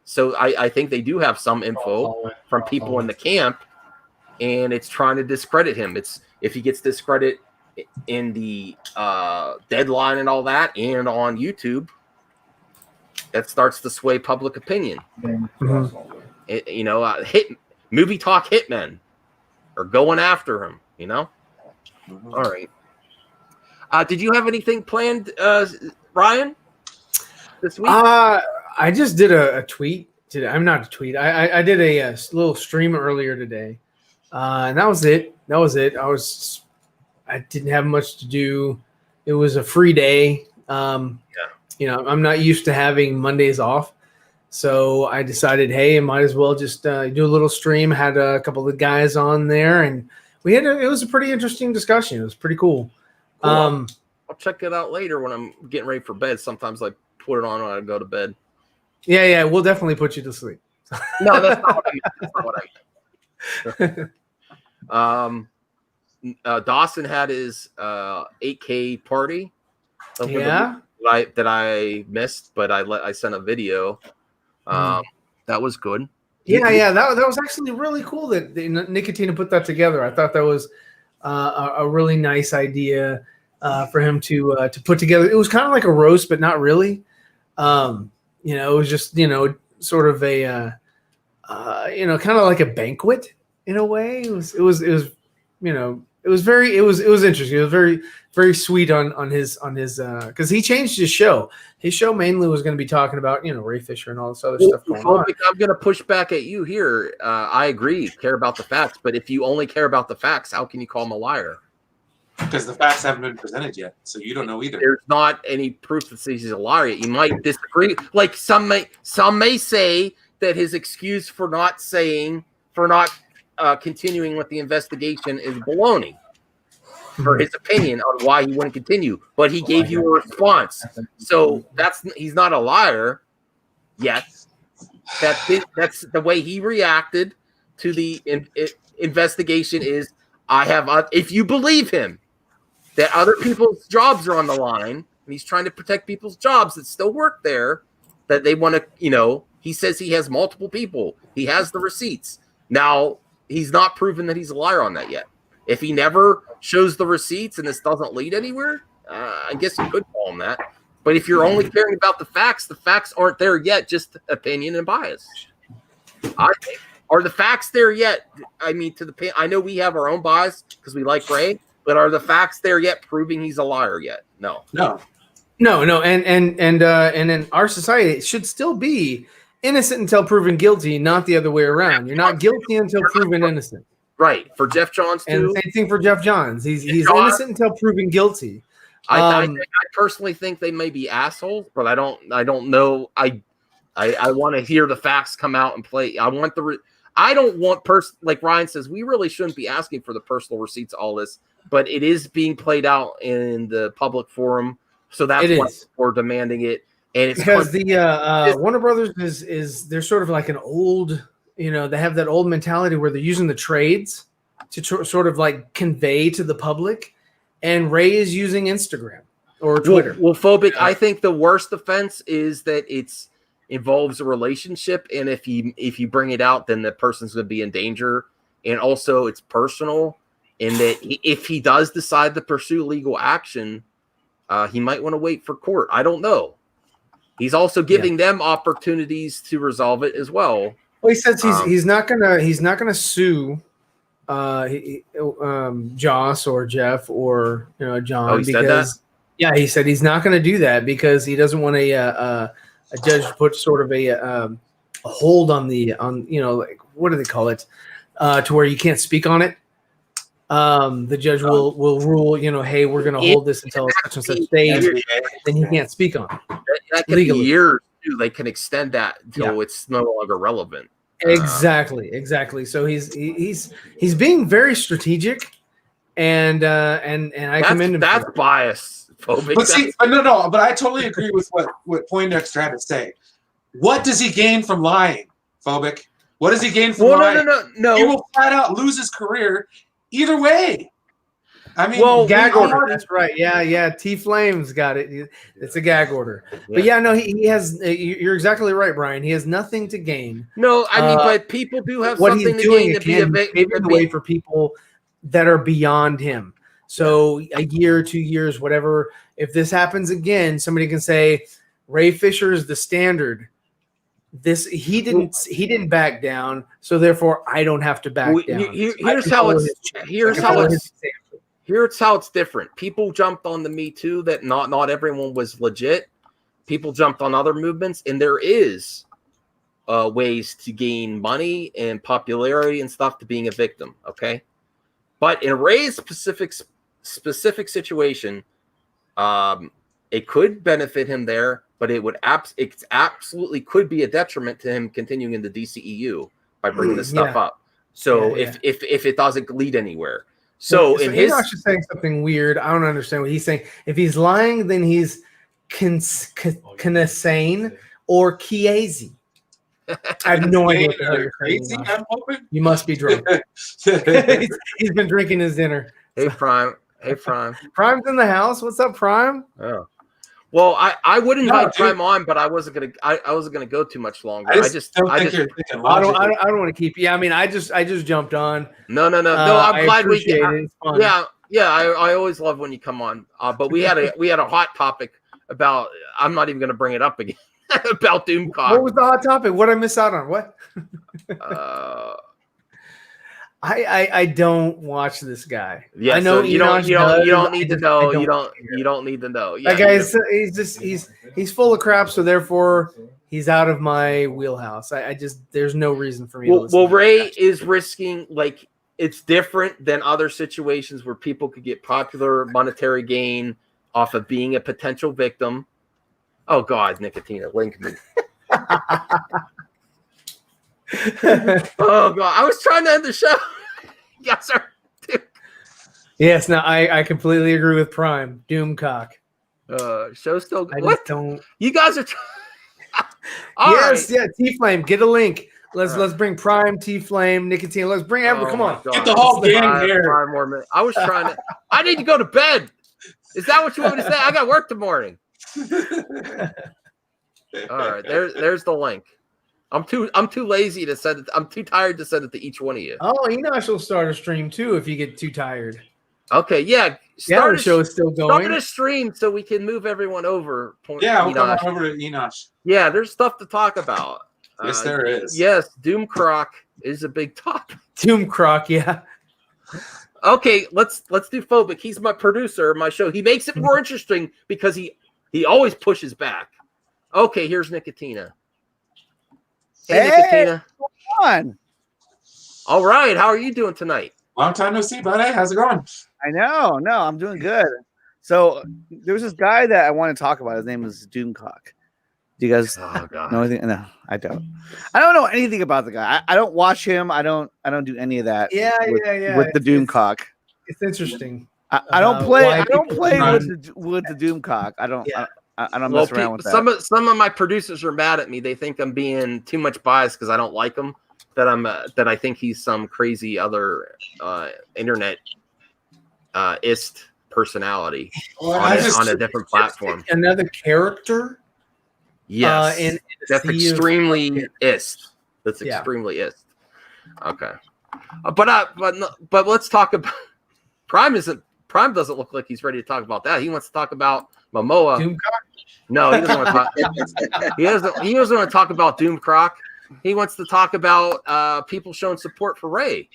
So I think they do have some info from people in the camp, and it's trying to discredit him. It's if he gets discredit in the deadline and all that, and on YouTube, that starts to sway public opinion. Movie talk hitmen are going after him. All right. Did you have anything planned, Ryan, this week? I just did a tweet today. I'm not a tweet. I did a little stream earlier today, and that was it. I didn't have much to do. It was a free day. I'm not used to having Mondays off, so I decided, hey, I might as well just do a little stream. Had a couple of guys on there, and it was a pretty interesting discussion. It was pretty cool. I'll check it out later when I'm getting ready for bed. Sometimes I put it on when I go to bed. Yeah, we'll definitely put you to sleep. No, that's not what I meant. Dawson had his 8K party. That I missed, but I sent a video. That was good. Yeah, that was actually really cool that Nicotina put that together. I thought that was a really nice idea for him to put together. It was kind of like a roast, but not really. It was just sort of a kind of like a banquet in a way. It was very interesting. It was very, very sweet on his because he changed his show. His show mainly was going to be talking about Ray Fisher and all this other stuff going on. I'm going to push back at you here. I agree, care about the facts, but if you only care about the facts, how can you call him a liar? Because the facts haven't been presented yet, so you don't know either. There's not any proof that says he's a liar yet. You might disagree. Like some may say that his excuse for not continuing with the investigation is baloney, for his opinion on why he wouldn't continue. But he gave you a response, so he's not a liar yet. That's the way he reacted to the investigation. Is if you believe him, that other people's jobs are on the line, and he's trying to protect people's jobs that still work there, that they want to, he says he has multiple people. He has the receipts. Now, he's not proven that he's a liar on that yet. If he never shows the receipts and this doesn't lead anywhere, I guess you could call him that. But if you're only caring about the facts aren't there yet, just opinion and bias. I think. Are the facts there yet? I mean, I know we have our own bias because we like Ray, but are the facts there yet proving he's a liar yet? No. And in our society, it should still be innocent until proven guilty, not the other way around. You're not guilty until proven innocent. Right. For Jeff Johns too. And the same thing for Jeff Johns. He's innocent until proven guilty. I personally think they may be assholes, but I don't know. I want to hear the facts come out and play. I don't want like Ryan says, we really shouldn't be asking for the personal receipts, all this, but it is being played out in the public forum. So that's why we're demanding it. And it's because the Warner Brothers is they're sort of like an old, they have that old mentality where they're using the trades to sort of like convey to the public, and Ray is using Instagram or Twitter. Well, phobic. I think the worst offense is that involves a relationship, and if you bring it out, then the person's going to be in danger, and also it's personal, and that if he does decide to pursue legal action, he might want to wait for court. I don't know. He's also giving them opportunities to resolve it as well. Well, he says he's not gonna sue Joss or Jeff or John, Oh, he said that? yeah, he said he's not going to do that because he doesn't want a judge to put sort of a hold on like what do they call it, to where you can't speak on it. The judge will rule, hey, we're going to hold this until such and such date, then he can't speak on it. That can be years too. They can extend that until it's no longer relevant. Exactly. So he's being very strategic, and I commend him. That's bias phobic. But I totally agree with what Poindexter had to say. What does he gain from lying, phobic? What does he gain from lying? No. He will flat out lose his career either way. I mean, gag order. That's right. Yeah. T Flames got it. It's a gag order. But he has. You're exactly right, Brian. He has nothing to gain. No, I mean, but people do have what something he's to doing. gain to Paving the way for people that are beyond him. So a year, 2 years, whatever. If this happens again, somebody can say Ray Fisher is the standard. He didn't back down, so therefore I don't have to back down. Here's how it's different. People jumped on the Me Too that not everyone was legit. People jumped on other movements, and there is ways to gain money and popularity and stuff to being a victim. Okay, but in Ray's specific situation, it could benefit him there, but it absolutely could be a detriment to him continuing in the DCEU by bringing this stuff up. So if it doesn't lead anywhere. So Enosh is saying something weird. I don't understand what he's saying. If he's lying, then he's Kinesane or Chiesi. I have no idea what the hell you're saying. You must be drunk. He's been drinking his dinner. Hey, Prime. Prime's in the house. What's up, Prime? Oh. Well, I would invite Prime on, but I wasn't gonna go too much longer. I don't want to keep. Yeah, I mean, I just jumped on. No. I'm glad we get. Yeah. I always love when you come on. But we had a hot topic about. I'm not even gonna bring it up again about Doomcock. What was the hot topic? What did I miss out on? What? I don't watch this guy. Yeah, I know so you don't need to know. You don't need to know. Yeah, that guy he's full of crap, so therefore he's out of my wheelhouse. I just there's no reason for me to listen. Well, Ray is risking it's different than other situations where people could get popular monetary gain off of being a potential victim. Oh God, Nicotina, link me. Oh God, I was trying to end the show. Yes, sir. Yes, no, I completely agree with Prime. Doomcock. Show still. I what? Just don't. You guys are. Yes, right. Yeah. T Flame, get a link. Let's bring Prime, T Flame, Nicotine. Let's bring everyone. Come on, get the whole gang here. 5 more minutes. I was trying to. I need to go to bed. Is that what you want me to say? I got work tomorrow. All right, there's the link. I'm too lazy to send it. I'm too tired to send it to each one of you. Oh, Enosh will start a stream too if you get too tired. Okay, yeah. The show is still going. Start a stream so we can move everyone over. Yeah, we'll come on over to Enosh. Yeah, there's stuff to talk about. Yes, there is. Yes, Doomcroc is a big topic. Doomcroc, yeah. Okay, let's do Phobic. He's my producer of my show. He makes it more interesting because he always pushes back. Okay, here's Nicotina. Hey, Nicotina. Come on. All right, how are you doing tonight? Long time no see, buddy. How's it going? I know. No, I'm doing good. So there was this guy that I want to talk about. His name is Doomcock. Do you guys know anything? No, I don't. I don't know anything about the guy. I don't watch him. I don't do any of that. Yeah. With the Doomcock. It's interesting. I don't play. I don't play with the Doomcock. I don't. Yeah. I don't mess around with that. Some of my producers are mad at me. They think I'm being too much biased because I don't like him. That I think he's some crazy other internet ist personality on a different platform. Another character. Yes, that's extremely ist. That's extremely ist. Okay, but let's talk about Prime. Prime doesn't look like he's ready to talk about that. He wants to talk about Momoa. Doomcock? No, he doesn't want to talk. He doesn't want to talk about Doomcroc. He wants to talk about people showing support for Ray.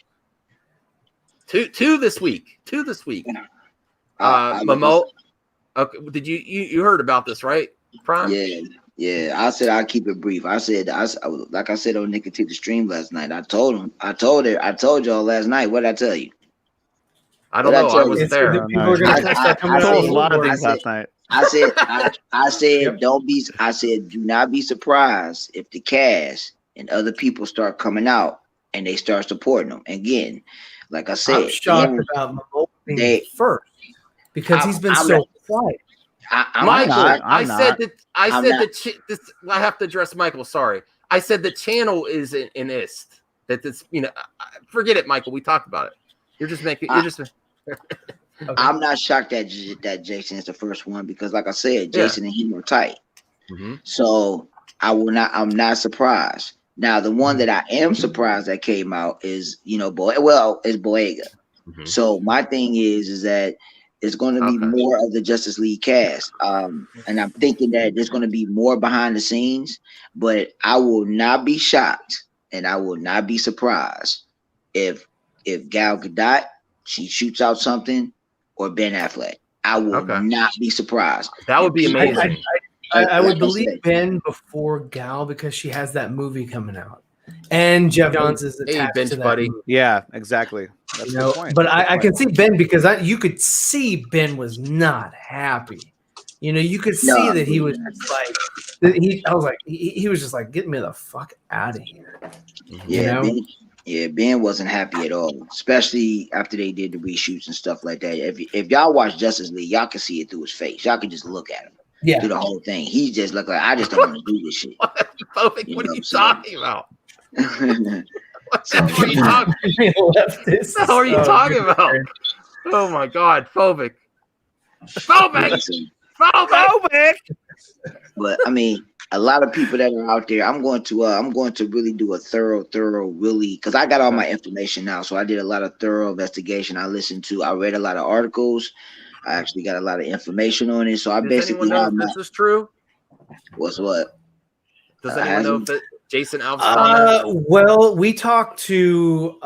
Two this week. I Momoa. Okay, did you heard about this, right? Prime. Yeah. I said I'll keep it brief. Like I said on Nick to the stream last night. I told y'all last night. What did I tell you? I don't know. I wasn't there. People are gonna start coming I told out. a lot of things last night. I said Yep. do not be surprised if the cast and other people start coming out and they start supporting them. Again, like I said, I'm shocked about Momoa being first because he's been so quiet. Michael, I have to address Michael. Sorry, I said the channel is in ist. That this, forget it, Michael. We talked about it. You're just making. Okay. I'm not shocked that Jason is the first one because, like I said, Jason and him are tight. Mm-hmm. So I'm not surprised. Now, the one that I am surprised that came out is is Boyega. Mm-hmm. So my thing is that it's going to be more of the Justice League cast, and I'm thinking that there's going to be more behind the scenes. But I will not be shocked, and I will not be surprised if Gal Gadot she shoots out something. Or Ben Affleck. I will not be surprised. That would be amazing. I would believe Ben before Gal because she has that movie coming out, and Jeff Johns is attached bench to that buddy. movie. Yeah, exactly. That's the point. But I can see Ben because you could see Ben was not happy. You could see that he was just like he was just like, get me the fuck out of here. Yeah, Ben wasn't happy at all, especially after they did the reshoots and stuff like that. If y'all watch Justice League, y'all can see it through his face. Y'all can just look at him through the whole thing. He just looked like, I just don't want to do this shit. What are you talking about? What are you talking about? Oh my God, phobic. But I mean, a lot of people that are out there, I'm going to really do a thorough, because I got all my information now. So I did a lot of thorough investigation. I read a lot of articles. I actually got a lot of information on it. So I basically know if this is true. What's what? Does anyone know if Jason Alves? Well, we talked to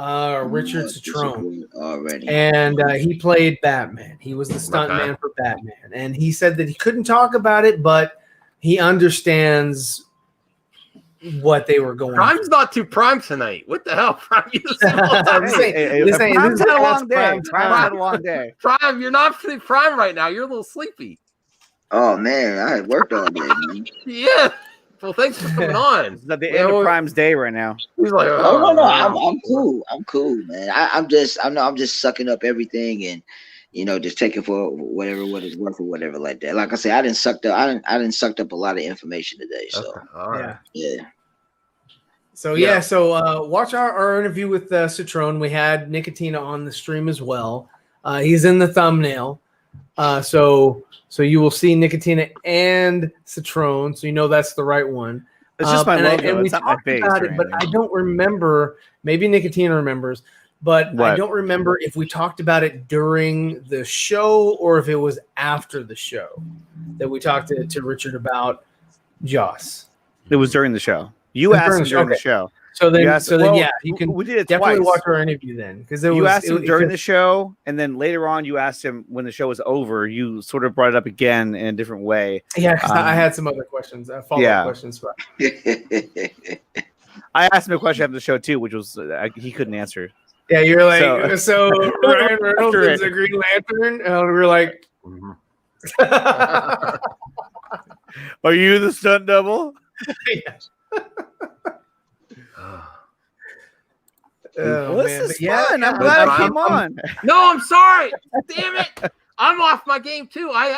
Richard Citrone already, and he played Batman. He was the stuntman for Batman, and he said that he couldn't talk about it, but he understands what they were going. Prime's not too prime tonight. What the hell, Prime? Prime's had a long day. Prime's had a long day. Prime, you're not prime right now. You're a little sleepy. Oh man, I had worked all day, man. Yeah. Well, thanks for coming on. It's at the end of Prime's day right now. He's like, no. I'm cool. I'm cool, man. I'm just sucking up everything and just taking for whatever what it's worth or whatever like that. Like I said, I didn't sucked up a lot of information today. So yeah. So watch our interview with Citrone. We had Nicotina on the stream as well. He's in the thumbnail. So you will see Nicotina and Citrone, so that's the right one. It's just my logo. And we it's not my talked face about it, but I don't remember. Maybe Nicotina remembers, but I don't remember if we talked about it during the show or if it was after the show that we talked to Richard about Joss. It was during the show. You asked him during the show. So then, you can we did it definitely twice. watch our interview then because you asked him during the show, and then later on you asked him when the show was over. You sort of brought it up again in a different way. Yeah, because I had some other questions, follow-up questions. But I asked him a question after the show too, which was he couldn't answer. Yeah, you're like, so Ryan Reynolds is a Green Lantern, and we're like, are you the stunt double? Yeah. This is fun. I'm glad I came on. No, I'm sorry. Damn it. I'm off my game too. I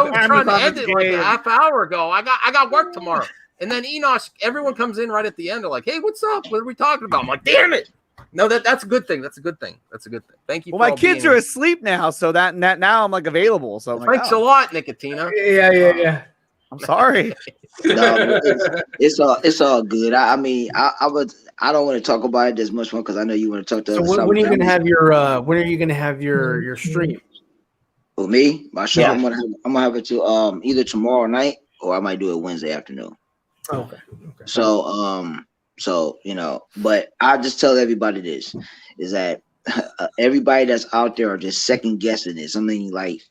was trying to end it like a half hour ago. I got work tomorrow. And then Enosh, everyone comes in right at the end. They're like, hey, what's up? What are we talking about? I'm like, damn it. No, that's a good thing. That's a good thing. Thank you. Well, my kids are asleep now, so that now I'm like available. So thanks a lot, Nicotina. Yeah. I'm sorry. No, it's all good. I mean, I don't want to talk about it as much more because I know you want to talk to. So when are you going to have your stream? For me, my show. Yeah. I'm gonna have it to either tomorrow night or I might do it Wednesday afternoon. Okay. So but I just tell everybody this is that everybody that's out there are just second guessing this. I mean, like,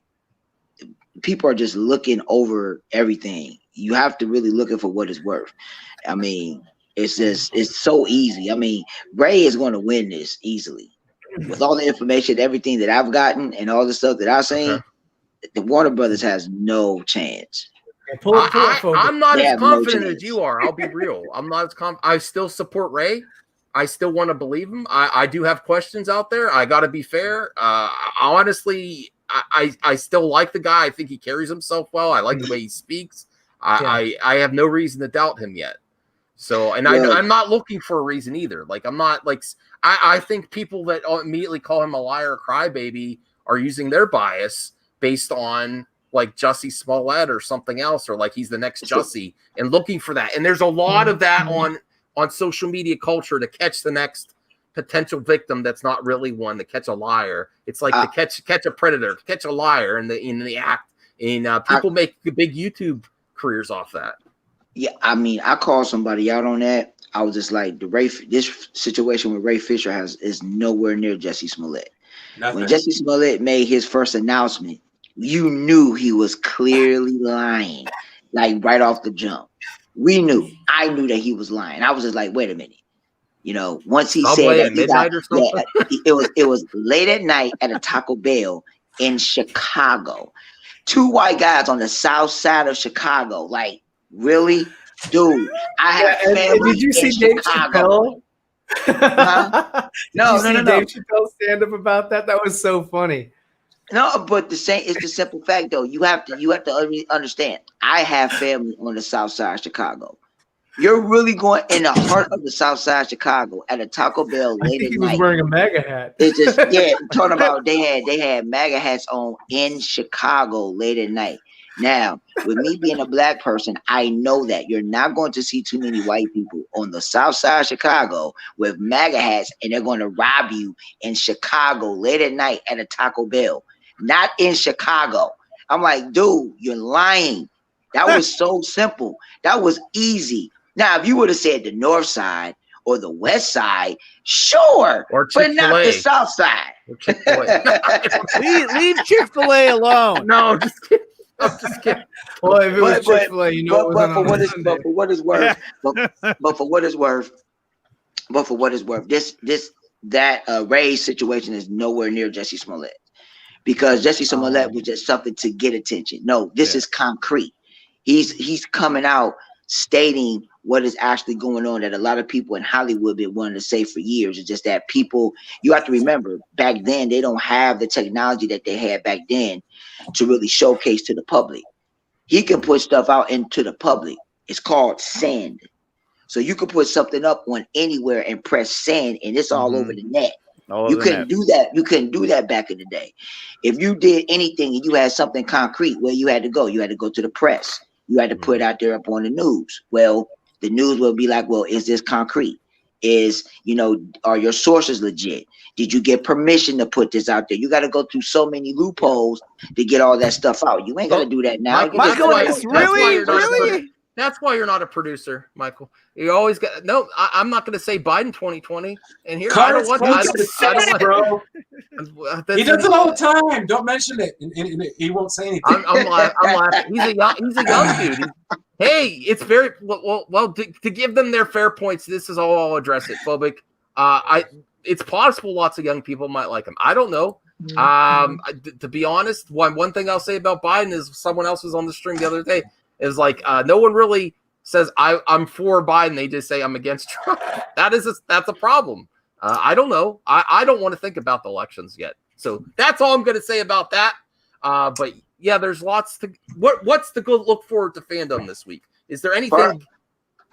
people are just looking over everything. You have to really look it for what it's worth. I mean, it's so easy. I mean, Ray is going to win this easily with all the information, everything that I've gotten, and all the stuff that I've seen. Okay. The Warner Brothers has no chance. I'm not They as have no confident as chance. you are. I'll be real. I'm not as I still support Ray. I still want to believe him. I do have questions out there. I got to be fair. Honestly, I still like the guy. I think he carries himself well. I like the way he speaks. I have no reason to doubt him yet. So, and I'm not looking for a reason either. Like, I'm not like, I think people that immediately call him a liar or crybaby are using their bias based on like Jussie Smollett or something else, or like he's the next Jussie, and looking for that. And there's a lot of that on social media culture to catch the next potential victim that's not really one, to catch a liar. It's like to catch a predator, to catch a liar in the act. And people make big YouTube careers off that. Yeah, I mean, I called somebody out on that. I was just like, this situation with Ray Fisher is nowhere near Jussie Smollett. Nothing. When Jussie Smollett made his first announcement, you knew he was clearly lying, like right off the jump. I knew that he was lying. I was just like, wait a minute. You know, once he said that midnight or something? it was late at night at a Taco Bell in Chicago. 2 white guys on the south side of Chicago. Like, really? Dude, I have family did you see in Dave Chicago. Chappelle? No. Dave Chappelle stand up about that? That was so funny. No, but it's the simple fact though. You have to understand. I have family on the south side of Chicago. You're really going in the heart of the south side of Chicago at a Taco Bell late at night. He was wearing a MAGA hat. It's just talking about they had MAGA hats on in Chicago late at night. Now, with me being a black person, I know that you're not going to see too many white people on the south side of Chicago with MAGA hats, and they're going to rob you in Chicago late at night at a Taco Bell. Not in Chicago. I'm like, dude, you're lying. That was so simple. That was easy. Now, if you would have said the north side or the west side, sure, or but not the south side. Or Chick-fil-A. leave Chick-fil-A alone. No, just kidding. I'm just kidding. Well, if it was Chick-fil-A, you know, but for what it's worth, that Ray's situation is nowhere near Jussie Smollett, because Jussie Smollett was just something to get attention. No, this is concrete. He's coming out stating what is actually going on that a lot of people in Hollywood been wanting to say for years. It's just that people, you have to remember, back then they don't have the technology that they had back then to really showcase to the public. He can put stuff out into the public. It's called send. So you can put something up on anywhere and press send, and it's all over the net. You couldn't do that. You couldn't do that back in the day. If you did anything and you had something concrete, where you had to go? You had to go to the press. You had to put it out there up on the news. Well, the news will be like, well, is this concrete? Are your sources legit? Did you get permission to put this out there? You got to go through so many loopholes to get all that stuff out. You ain't got to do that now. That's why you're not a producer, Michael. You always got I'm not going to say Biden 2020. And here I don't want bro. He does it all the time. Don't mention it, and he won't say anything. I'm laughing. He's a young dude. Hey, it's very well to give them their fair points. This is all I'll address it. Phobic. It's possible lots of young people might like him. I don't know. To be honest, one thing I'll say about Biden is someone else was on the stream the other day. Is like no one really says I'm for Biden. They just say I'm against Trump. That's a problem. I don't know. I don't want to think about the elections yet. So that's all I'm going to say about that. But yeah, there's lots to. What's the good look forward to fandom this week? Is there anything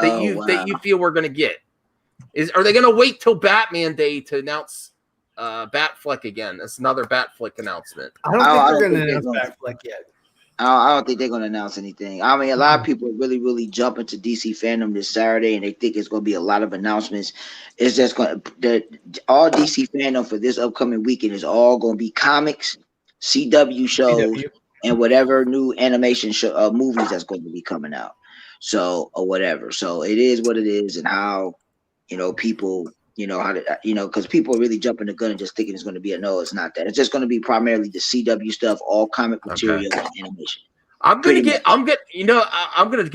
that you feel we're going to get? Are they going to wait till Batman Day to announce Batfleck again? That's another Batfleck announcement. I don't think they're going to announce Batfleck yet. I don't think they're going to announce anything. I mean, a lot of people are really, really jumping to DC fandom this Saturday, and they think it's going to be a lot of announcements. It's just going to all DC fandom for this upcoming weekend is all going to be comics, CW shows, and whatever new animation show movies that's going to be coming out. So or whatever. So it is what it is, and how people because people are really jumping the gun and just thinking it's going to be no, it's not that. It's just going to be primarily the CW stuff, all comic material and animation. I'm gonna give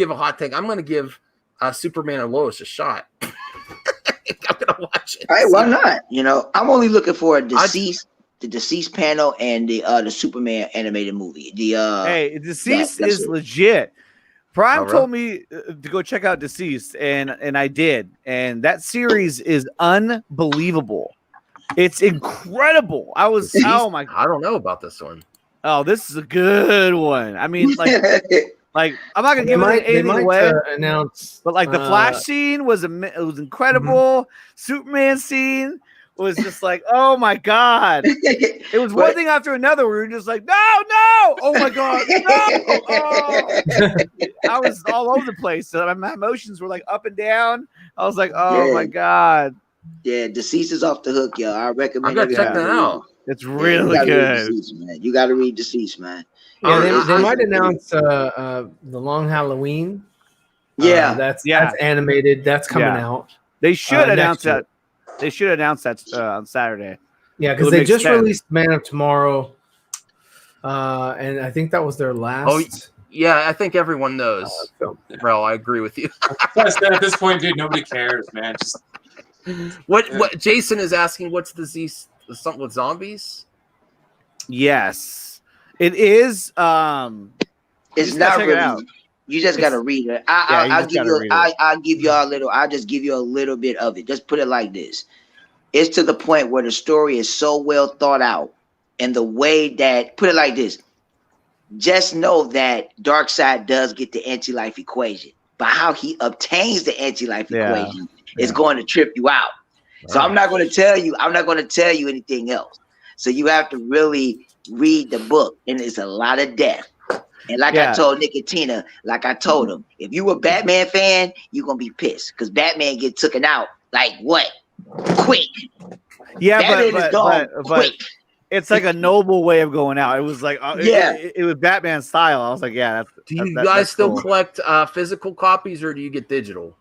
a hot take. I'm gonna give Superman and Lois a shot. I'm gonna watch it. All right, why not? I'm only looking for the deceased panel and the Superman animated movie. Hey, Deceased is legit. Prime told me to go check out Deceased, and I did. And that series is unbelievable. It's incredible. Oh my! I don't know about this one. Oh, this is a good one. I mean, like I'm not gonna give anything away. Announce, but like the Flash scene was incredible. Mm-hmm. Superman scene was just like, oh my god! It was one thing after another. We were just like, no, oh my god, no! Oh. I was all over the place. So my emotions were like up and down. I was like, oh my god. Yeah, Deceased is off the hook, yo. I recommend. I gotta check that out. It's really good. You got to read Deceased, man. Yeah, they might announce the Long Halloween. Yeah, that's animated. That's coming out. They should announce that. They should announce that on Saturday. Yeah, because they just released Man of Tomorrow, and I think that was their last. Oh, yeah, I think everyone knows. Rel, I agree with you. At this point, dude, nobody cares, man. Just what Jason is asking? What's something with zombies? Yes, it is. It's not really. You just gotta read it. I'll give you a little bit of it. Just put it like this: it's to the point where the story is so well thought out, and the way that put it like this. Just know that Darkseid does get the anti-life equation, but how he obtains the anti-life equation is going to trip you out. So I'm not going to tell you. I'm not going to tell you anything else. So you have to really read the book, and it's a lot of death. And like I told Nicotina, like I told him, if you a Batman fan, you're gonna be pissed because Batman get taken out like what? Quick. Yeah, but it's like a noble way of going out. It was like it was Batman style. I was like, do you guys still collect physical copies or do you get digital?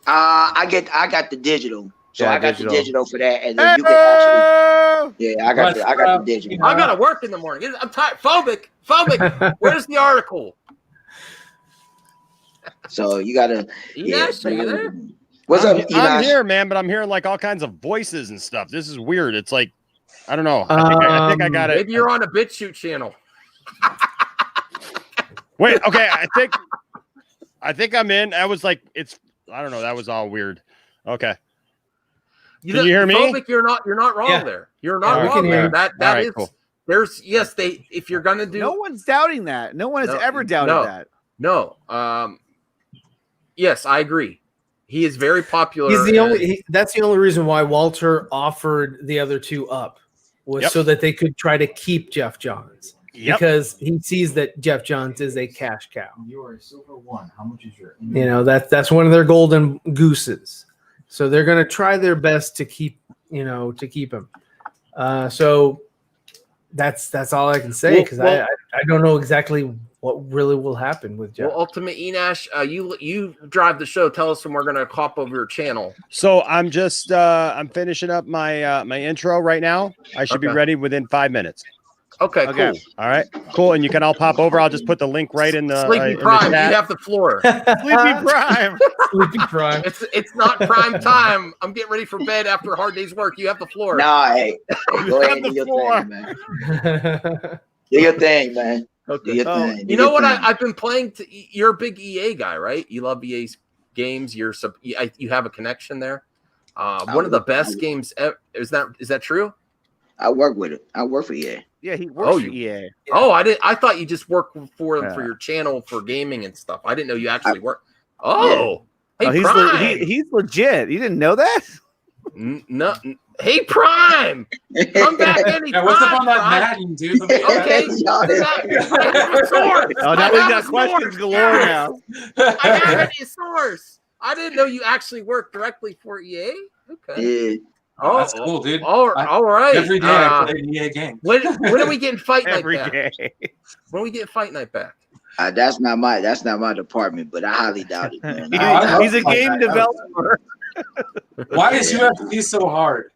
I got the digital. So I got the digital for that, and then you can actually. Yeah, I got the digital. I gotta work in the morning. I'm tired. Phobic. Where's the article? So you gotta. Yes, are you there? What's up? I'm here, man, but I'm hearing like all kinds of voices and stuff. This is weird. It's like I don't know. I think I got it. Maybe you're on a BitChute channel. Wait. Okay. I think I'm in. I was like, I don't know. That was all weird. Okay. Can you hear me? Phobic, you're not wrong there. You're not wrong there. That is cool. If you're gonna do, no one's doubting that. No one has ever doubted that. No. Yes, I agree. He is very popular. He's the only. That's the only reason why Walter offered the other two up was so that they could try to keep Jeff Johns because he sees that Jeff Johns is a cash cow. You are a silver one. How much is your? That's one of their golden gooses. So they're going to try their best to keep him. So that's all I can say because I don't know exactly what really will happen with Jeff. Well, Ultimate Enash, you drive the show. Tell us when we're going to hop over your channel. So I'm just I'm finishing up my my intro right now. I should be ready within 5 minutes. Okay, cool. All right, cool. And you can all pop over. I'll just put the link right in the Sleepy Prime. You have the floor. Sleepy Prime. Sleepy Prime. It's not prime time. I'm getting ready for bed after a hard day's work. You have the floor. Nah, hey go ahead and do your thing, man. Do your thing, man. Okay. You know what? I've been playing. You're a big EA guy, right? You love EA's games. You have a connection there. One of the best games ever. Is that true? I work with it. I work for EA. Yeah, he works for EA. Oh, I thought you just worked for them for your channel for gaming and stuff. I didn't know you actually work. Oh, hey, Prime. He's legit. You didn't know that? No. Hey, Prime. Come back anytime. What's up on that Madden, dude? Okay. Oh, now we've got questions galore now. I have any source. I didn't know you actually worked directly for EA. Okay. Yeah. Oh, that's cool, dude. All right. Every day I play an EA game. When are we getting Fight Night Every back? day. When are we getting Fight Night back? That's not my department, but I highly doubt it, man. He's a game developer. Why is UFC so hard?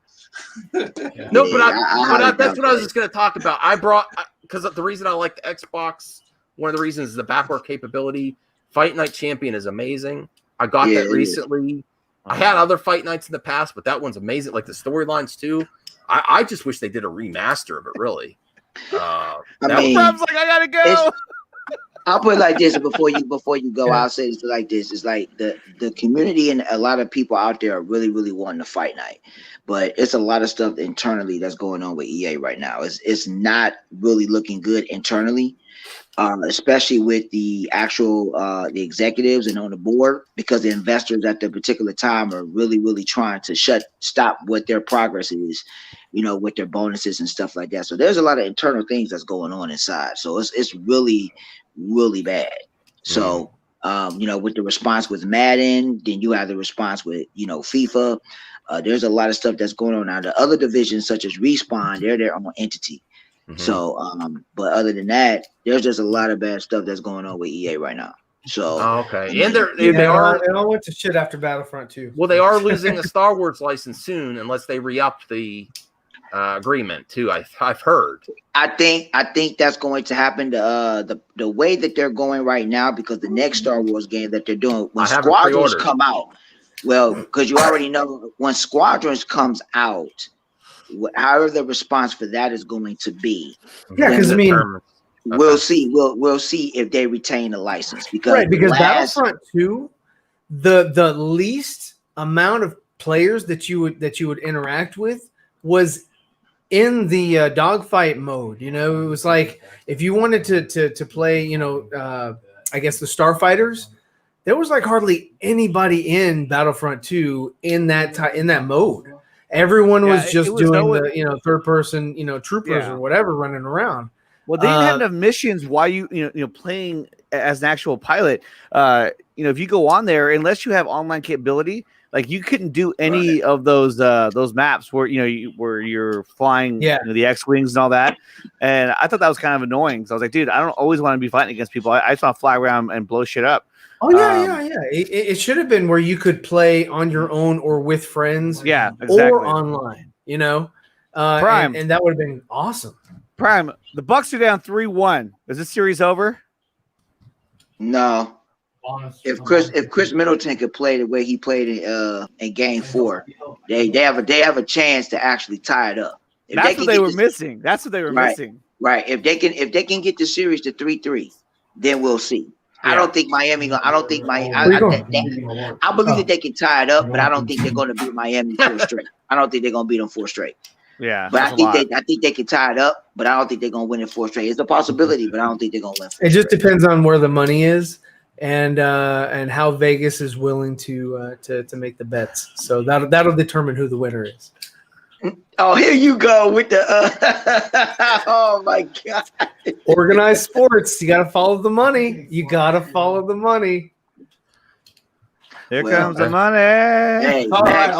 No, but I that's what I was just going to talk about. I brought because the reason I like the Xbox. One of the reasons is the backward capability. Fight Night Champion is amazing. I got that recently. I had other Fight Nights in the past, but that one's amazing. Like the storylines too. I just wish they did a remaster of it. Really. I mean, I gotta go. I'll put it like this before you go. I'll say this like this: it's like the community and a lot of people out there are really wanting to Fight Night, but it's a lot of stuff internally that's going on with EA right now. It's not really looking good internally. Especially with the actual the executives and on the board, because the investors at the particular time are really trying to stop what their progress is, with their bonuses and stuff like that. So there's a lot of internal things that's going on inside. So it's really bad. So with the response with Madden, then you have the response with FIFA. There's a lot of stuff that's going on now. The other divisions such as Respawn, they're their own entity. So, but other than that, there's just a lot of bad stuff that's going on with EA right now. So, okay, and they all went to shit after Battlefront 2. Well, they are losing a Star Wars license soon, unless they re-up the agreement too. I've heard. I think that's going to happen. The way that they're going right now, because the next Star Wars game that they're doing when Squadrons come out, well, because you already know when Squadrons comes out. However the response for that is going to be, because I mean, we'll see. We'll see if they retain the license because Battlefront 2, the least amount of players that you would interact with was in the dogfight mode. It was like if you wanted to play, I guess the Starfighters, there was like hardly anybody in Battlefront 2 in that mode. Everyone was just doing the third person, troopers or whatever running around. Well, they didn't have enough missions while you playing as an actual pilot. If you go on there, unless you have online capability, like you couldn't do any of those maps where where you're flying the X-wings and all that. And I thought that was kind of annoying. So I was like, dude, I don't always want to be fighting against people. I just want to fly around and blow shit up. Oh yeah. It should have been where you could play on your own or with friends, or online. Prime, and that would have been awesome. Prime, the Bucks are down 3-1. Is this series over? No. If Chris Middleton could play the way he played in Game 4, they have a chance to actually tie it up. That's what they were missing. That's what they were missing. Right. If they can get the series to 3-3, then we'll see. I don't think Miami. I believe that they can tie it up, but I don't think they're going to beat Miami 4 straight. I don't think they're going to beat them 4 straight. Yeah, but I think they can tie it up, but I don't think they're going to win it 4 straight. It's a possibility, but I don't think they're going to win. It just depends on where the money is and how Vegas is willing to make the bets. So that'll determine who the winner is. Oh, here you go with the oh my God. Organized sports. You got to follow the money. Here comes the money. Hey, Max,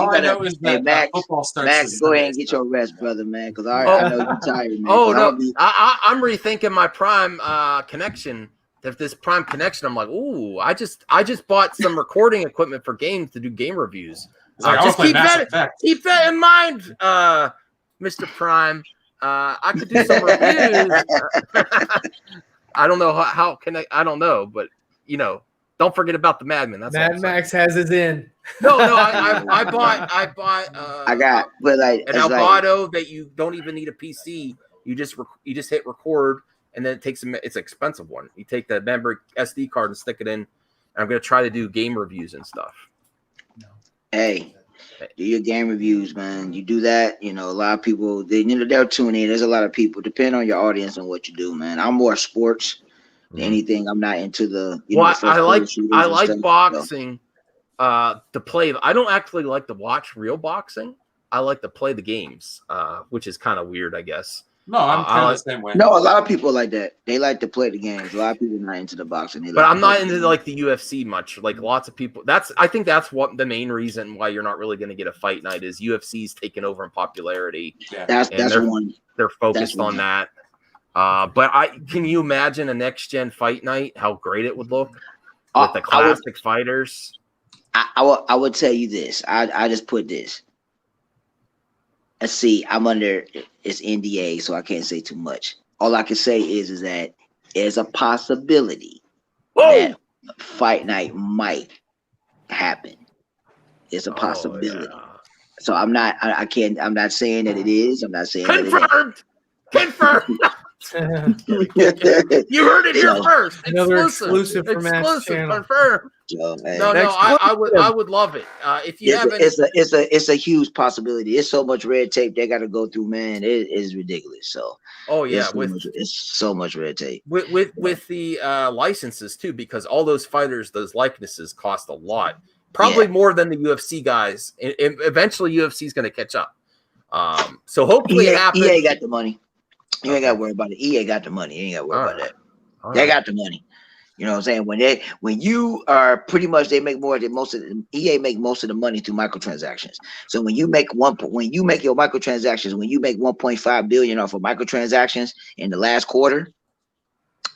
Max, football starts. Max, go ahead and get your rest, brother, man, because I know you're tired, man. Oh no, I'm rethinking my Prime connection. If this Prime connection, I'm like, ooh, I just bought some recording equipment for games to do game reviews. Just keep that in mind, Mr. Prime. I could do some reviews. I don't know how can I don't know, but don't forget about the Madman. That's Mad Max has his in. No, I bought I got but like an Elgato that you don't even need a PC. You just hit record and then it takes it's an expensive one. You take the memory SD card and stick it in. And I'm gonna try to do game reviews and stuff. Hey, do your game reviews, man. You do that, a lot of people they'll tune in. There's a lot of people, depending on your audience and what you do, man. I'm more sports than anything. I'm not into the I like boxing to play. I don't actually like to watch real boxing. I like to play the games, which is kind of weird, I guess. No, I'm kind of the same way. No, a lot of people like that. They like to play the games. A lot of people are not into the boxing. But I'm not into like the UFC much. Like lots of people. I think that's what the main reason why you're not really going to get a fight night is UFC's taking over in popularity. Yeah. That's one. They're focused on that. But can you imagine a next gen fight night? How great it would look with the classic fighters. I would tell you this. I just put this. Let's see. I'm under it's NDA, so I can't say too much. All I can say is that there's a possibility that fight night might happen. It's a possibility. Yeah. So I'm not. I can't. I'm not saying that it is. I'm not saying Confirmed. Confirmed. You heard it here first. Another exclusive from Matt's Exclusive. channel. Confirmed. So, man, No, I would love it. If you haven't, it's a huge possibility. It's so much red tape they got to go through, man. It is ridiculous. So, it's so much red tape with the licenses too, because all those fighters, those likenesses cost a lot, probably more than the UFC guys. And eventually, UFC is going to catch up. So hopefully, it happens. EA got the money. You ain't got to worry about it. EA got the money. You ain't got to worry about that. They got the money. You know what I'm saying? When you are pretty much, they make more than most of the EA make most of the money through microtransactions. So when you make your microtransactions, when you make 1.5 billion off of microtransactions in the last quarter,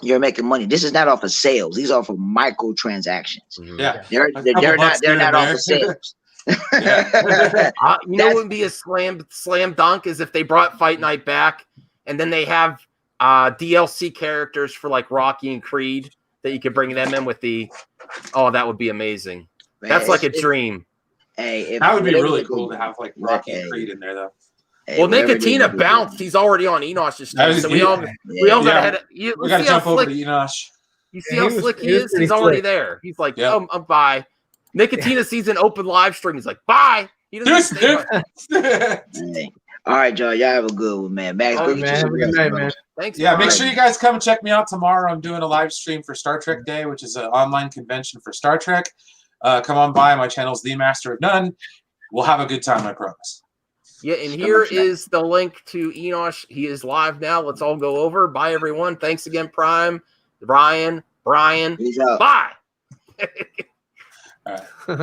you're making money. This is not off of sales. These are off of microtransactions. Yeah, they're not off of sales. You know what would be a slam dunk is if they brought Fight Night back and then they have DLC characters for like Rocky and Creed that you could bring them in with that would be amazing. Man, that's like a dream. That would be really cool to have like Rocky and Creed in there though. Well, Nicotina bounced. He's already on Enosh's team, so we all got ahead. We got to jump over to Enosh. You see how slick he is? He's already there. He's like, I'm bye. Nicotina sees an open live stream. He's like, bye. He doesn't stay. All right, y'all. Y'all have a good one, man. Max, have a good night, man. Thanks. Yeah, make sure you guys come and check me out tomorrow. I'm doing a live stream for Star Trek Day, which is an online convention for Star Trek. Come on by. My channel's The Master of None. We'll have a good time, I promise. Yeah, and here is the link to Enosh. He is live now. Let's all go over. Bye, everyone. Thanks again, Prime, Ryan, Brian. Peace out. Bye. All right.